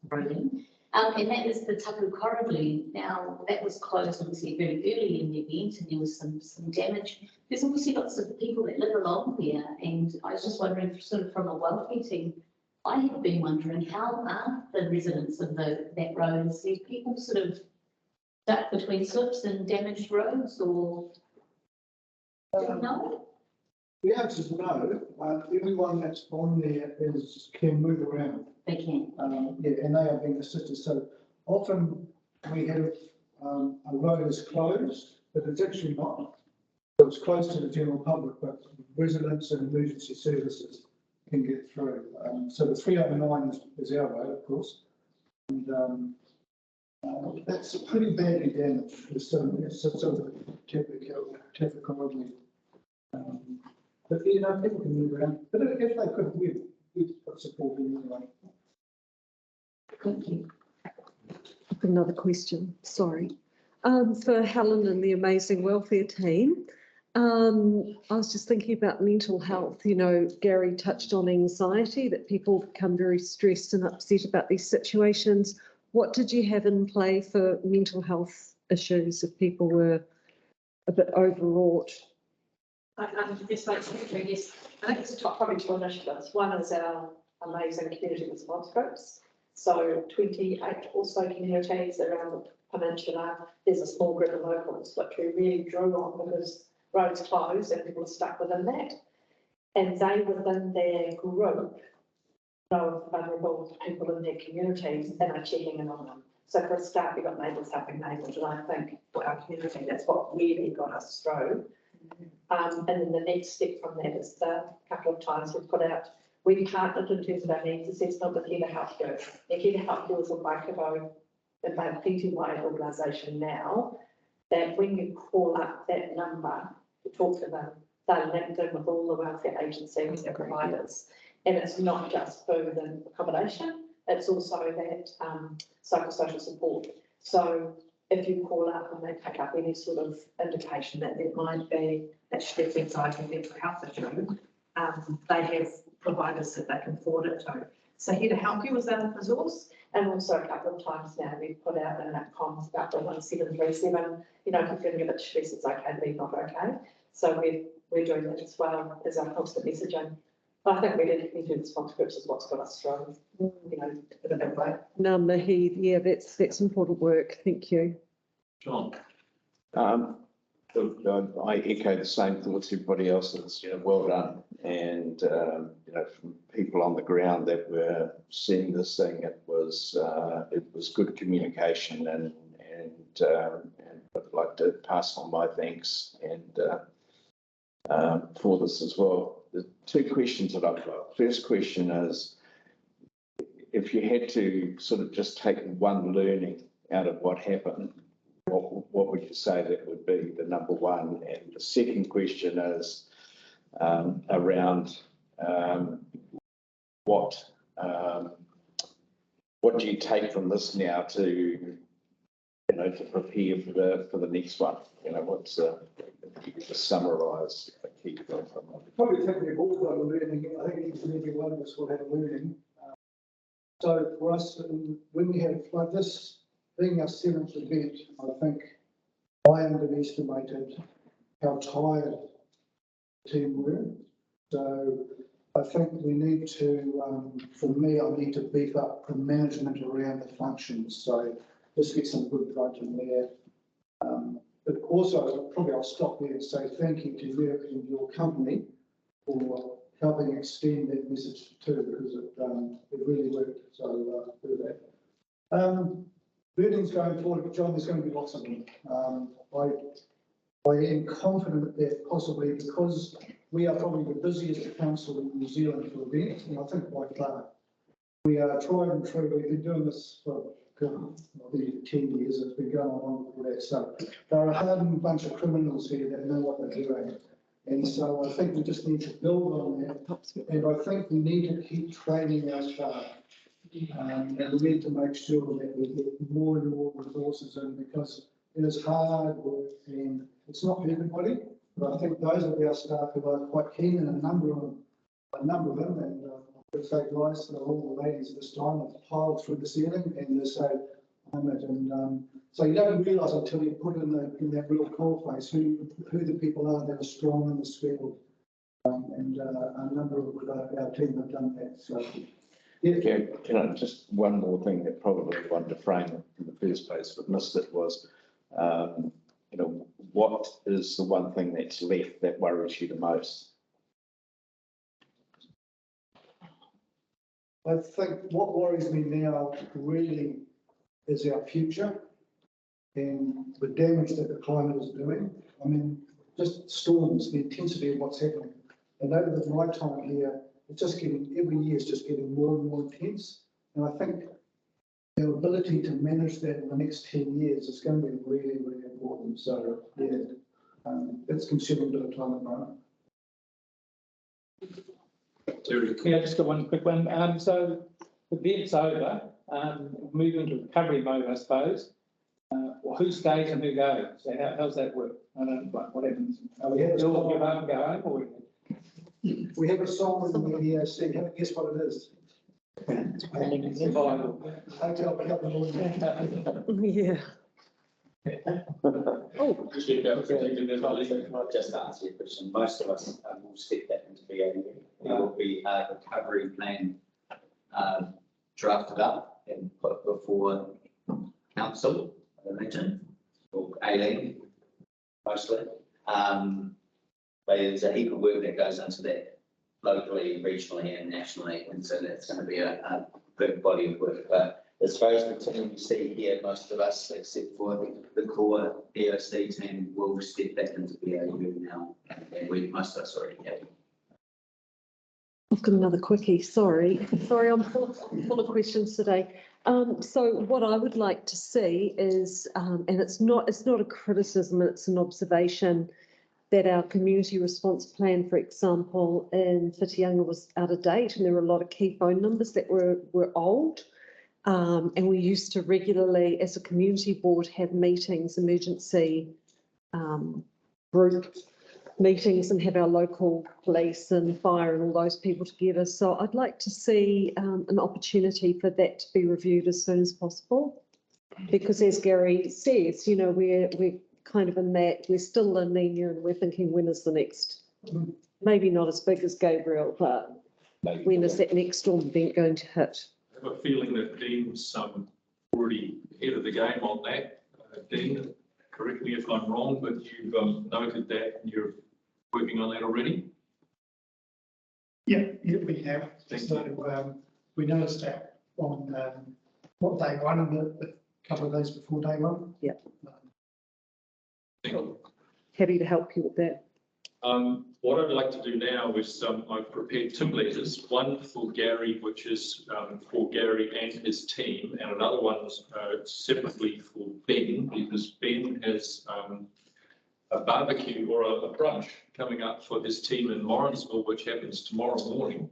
rolling, and that is the Tapu Koroglu. Now, that was closed obviously very early in the event, and there was some damage. There's obviously lots of people that live along there, and I was just wondering, sort of from a welfare team, I have been wondering, how are the residents of that road? Is there people sort of stuck between slips and damaged roads, or do you know? The answer is no. Everyone that's on there can move around. They can. Yeah, and they are being assisted. So often we have a road is closed, but it's actually not. So it's closed to the general public, but residents and emergency services can get through. So the 309 is our road, of course. And that's pretty badly damaged. It's sort of typical. But you know, people can move around. But if they could, we'd put support in anyway. Thank you. Another question, sorry. For Helen and the amazing welfare team, I was just thinking about mental health. You know, Gary touched on anxiety, that people become very stressed and upset about these situations. What did you have in play for mental health issues if people were a bit overwrought? Yes, I think it's probably two initiatives. One is our amazing community response groups. So 28 or so communities around the peninsula. There's a small group of locals which we really drew on because roads closed and people are stuck within that. And they within their group know of vulnerable people in their communities and are checking in on them. So for a start, we got neighbours helping neighbours, and I think for our community, that's what really got us through. And then the next step from that is the couple of times we partnered in terms of our needs assessment with Here to Help You. And Here to Help You is a Waikato and PTY organisation now, that when you call up that number to talk to them, they're linked in with all the welfare agencies and providers. And it's not just food and accommodation, it's also that psychosocial support. So if you call up and they pick up any sort of indication that there might be that stress, anxiety, mental health issue, they have providers that they can forward it to. So Here to Help You is that resource. And also a couple of times now we've put out in that comms about the 1737, you know, if you're feeling a bit stressed, it's okay to be not okay. So we're doing that as well as our constant messaging. But I think we do response groups is what's got us through, you know, in a big way. No, Mahid, yeah, that's important work. Thank you. John. I echo the same thoughts everybody else is, you know, well done. And, you know, from people on the ground that were seeing this thing, it was good communication and I'd like to pass on my thanks and for this as well. The two questions that I've got. First question is, if you had to sort of just take one learning out of what happened, what would you say that would be the number one? And the second question is around what do you take from this now to, you know, to prepare for the next one? You know, what's if you could just summarise a key point from that. Probably think we've all got a learning. I think each and every one of us will have a learning. So for us, when we have like this being our 7th event, I think I underestimated how tired the team were. So I think we need to, for me, I need to beef up the management around the functions. So just get some good blood in there. But also, I'll stop there and say thank you to you and your company for helping extend that message too, because it really worked. So do that. Meetings going forward, John, there's going to be lots of them. I am confident that possibly because we are probably the busiest council in New Zealand for events, and I think by far, we are tried and true. We've been doing this for 10 years. It's been going on for that. So there are a hardened bunch of criminals here that know what they're doing. And so I think we just need to build on that. And I think we need to keep training our staff. And we need to make sure that we get more and more resources in, because it is hard work and it's not for everybody. But I think those of our staff who are quite keen, and a number of them, and I would say guys, all the ladies this time have piled through the ceiling and they say, I'm it. And so you don't realise until you put in that real core face who the people are that are strong in the field. And a number of our team have done that. So. Yeah, just one more thing that probably wanted to frame it in the first place, but missed it was, what is the one thing that's left that worries you the most? I think what worries me now really is our future and the damage that the climate is doing. I mean, just storms, the intensity of what's happening. And over the night time here, it's just every year is just getting more and more intense. And I think our ability to manage that in the next 10 years is going to be really, really important. So, yeah, it's consuming a bit of time at the moment. Yeah, just got one quick one. So the event's over, moving to recovery mode, I suppose. Well, who stays and who goes? So how's that work? I don't know what happens. Are we all give up and go home, or? We have a song in the EAC. Have a guess what it is? Hotel Yeah. Oh. Not just to answer your question, most of us will step back into BAU. There will be a recovery plan drafted up and put before council, I imagine, or 18 mostly. But there's a heap of work that goes into that locally, regionally and nationally, and so that's going to be a big body of work. But as far as the team you see here, most of us, except for the core EOC team, will step back into BAU now, and most of us already have. I've got another quickie, sorry. I'm full of questions today. So what I would like to see is, and it's not a criticism, it's an observation, that our community response plan, for example, in Whitianga was out of date, and there were a lot of key phone numbers that were old. And we used to regularly, as a community board, have meetings, emergency group meetings, and have our local police and fire and all those people together. So I'd like to see an opportunity for that to be reviewed as soon as possible. Because as Gary says, we're kind of in that, we're still La Nina and we're thinking, when is the next, maybe not as big as Gabriel, but when is that next storm event going to hit? I have a feeling that Dean's already ahead of the game on that. Dean, correct me if I'm wrong, but you've noted that and you're working on that already? Yeah, we have. So we noticed that on day one and a couple of days before day one. Yeah. Happy to help you with that. What I'd like to do now is I've prepared two letters, one for Gary, which is for Gary and his team, and another one separately for Ben, because Ben has a barbecue or a brunch coming up for his team in Morrinsville, which happens tomorrow morning.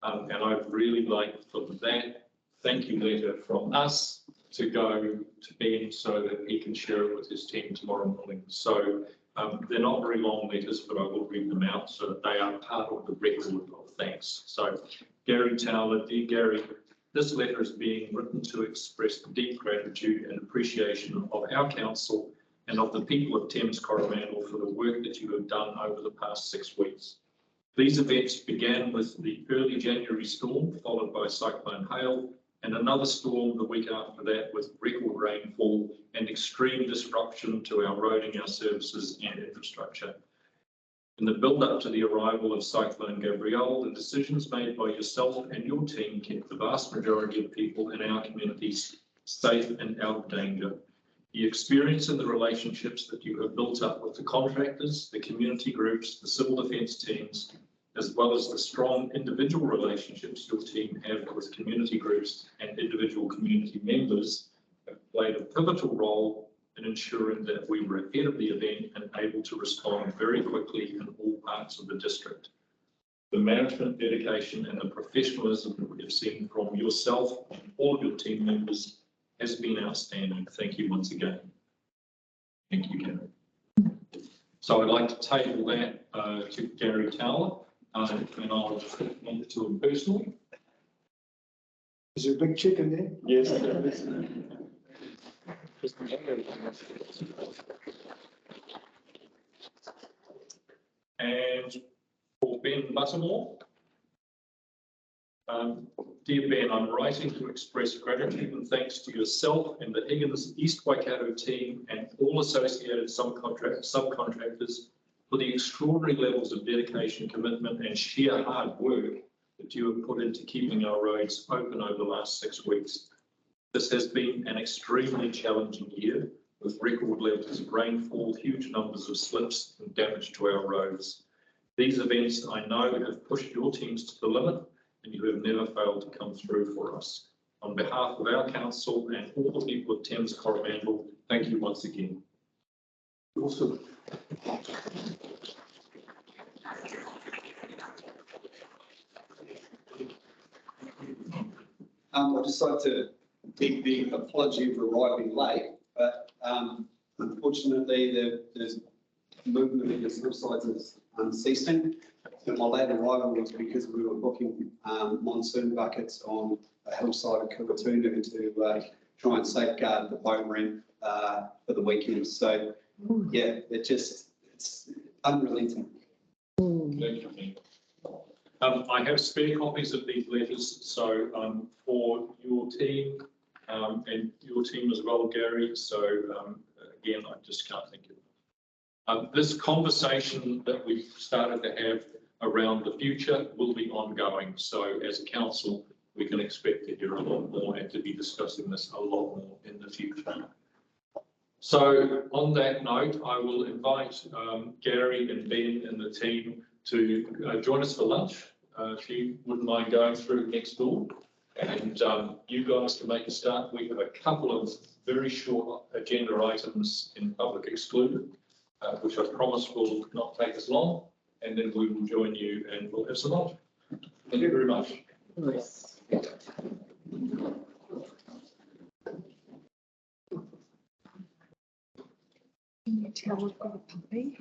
And I'd really like for that thank you letter from us to go to Ben so that he can share it with his team tomorrow morning. So they're not very long letters, but I will read them out so that they are part of the record of thanks. So Gary Towler, dear Gary, this letter is being written to express deep gratitude and appreciation of our council and of the people of Thames Coromandel for the work that you have done over the past 6 weeks. These events began with the early January storm, followed by Cyclone Hale, and another storm the week after that with record rainfall and extreme disruption to our roading, our services and infrastructure. In the build-up to the arrival of Cyclone Gabrielle, the decisions made by yourself and your team kept the vast majority of people in our communities safe and out of danger. The experience and the relationships that you have built up with the contractors, the community groups, the civil defence teams, as well as the strong individual relationships your team have with community groups and individual community members, have played a pivotal role in ensuring that we were ahead of the event and able to respond very quickly in all parts of the district. The management dedication and the professionalism that we have seen from yourself and all of your team members has been outstanding. Thank you once again. Thank you, Gary. So I'd like to table that to Gary Towler, and I'll just hand it to him personally. Is there a big chicken there? Yes. And for Ben Buttermore. Dear Ben, I'm writing to express gratitude and thanks to yourself and the Higgins East Waikato team and all associated subcontractors for the extraordinary levels of dedication, commitment and sheer hard work that you have put into keeping our roads open over the last 6 weeks. This has been an extremely challenging year with record levels of rainfall, huge numbers of slips and damage to our roads. These events, I know, have pushed your teams to the limit and you have never failed to come through for us. On behalf of our council and all the people of Thames Coromandel, thank you once again. Awesome. I'd just like to give the apology for arriving late, but unfortunately there's movement in the hillsides is unceasing. And my late arrival was because we were booking monsoon buckets on a hillside of Kuratunu to try and safeguard the boat ramp for the weekend. So yeah, it's unrelenting. I have spare copies of these letters, so for your team and your team as well, Gary. So again, I just can't think of this conversation that we've started to have around the future will be ongoing. So as a council, we can expect to hear a lot more and to be discussing this a lot more in the future. So on that note, I will invite Gary and Ben and the team to join us for lunch. If you wouldn't mind going through next door, and you guys can make a start. We have a couple of very short agenda items in public excluded, which I promise will not take us long, and then we will join you and we'll have some lunch. Thank you very much. Nice. Can you tell I've got a puppy?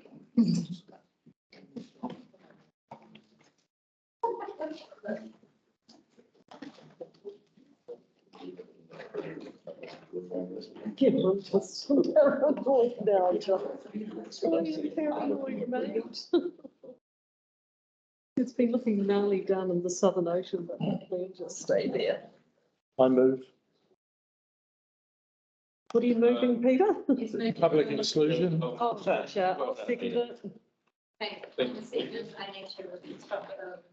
Give him just terrible now, John. Oh, you're terrible, mate. It's been looking gnarly down in the Southern Ocean, but hopefully it'll just stay there. I move. What are you moving, Peter? Public exclusion. Oh, gotcha. I'll second it. Thank you. I need to stop it.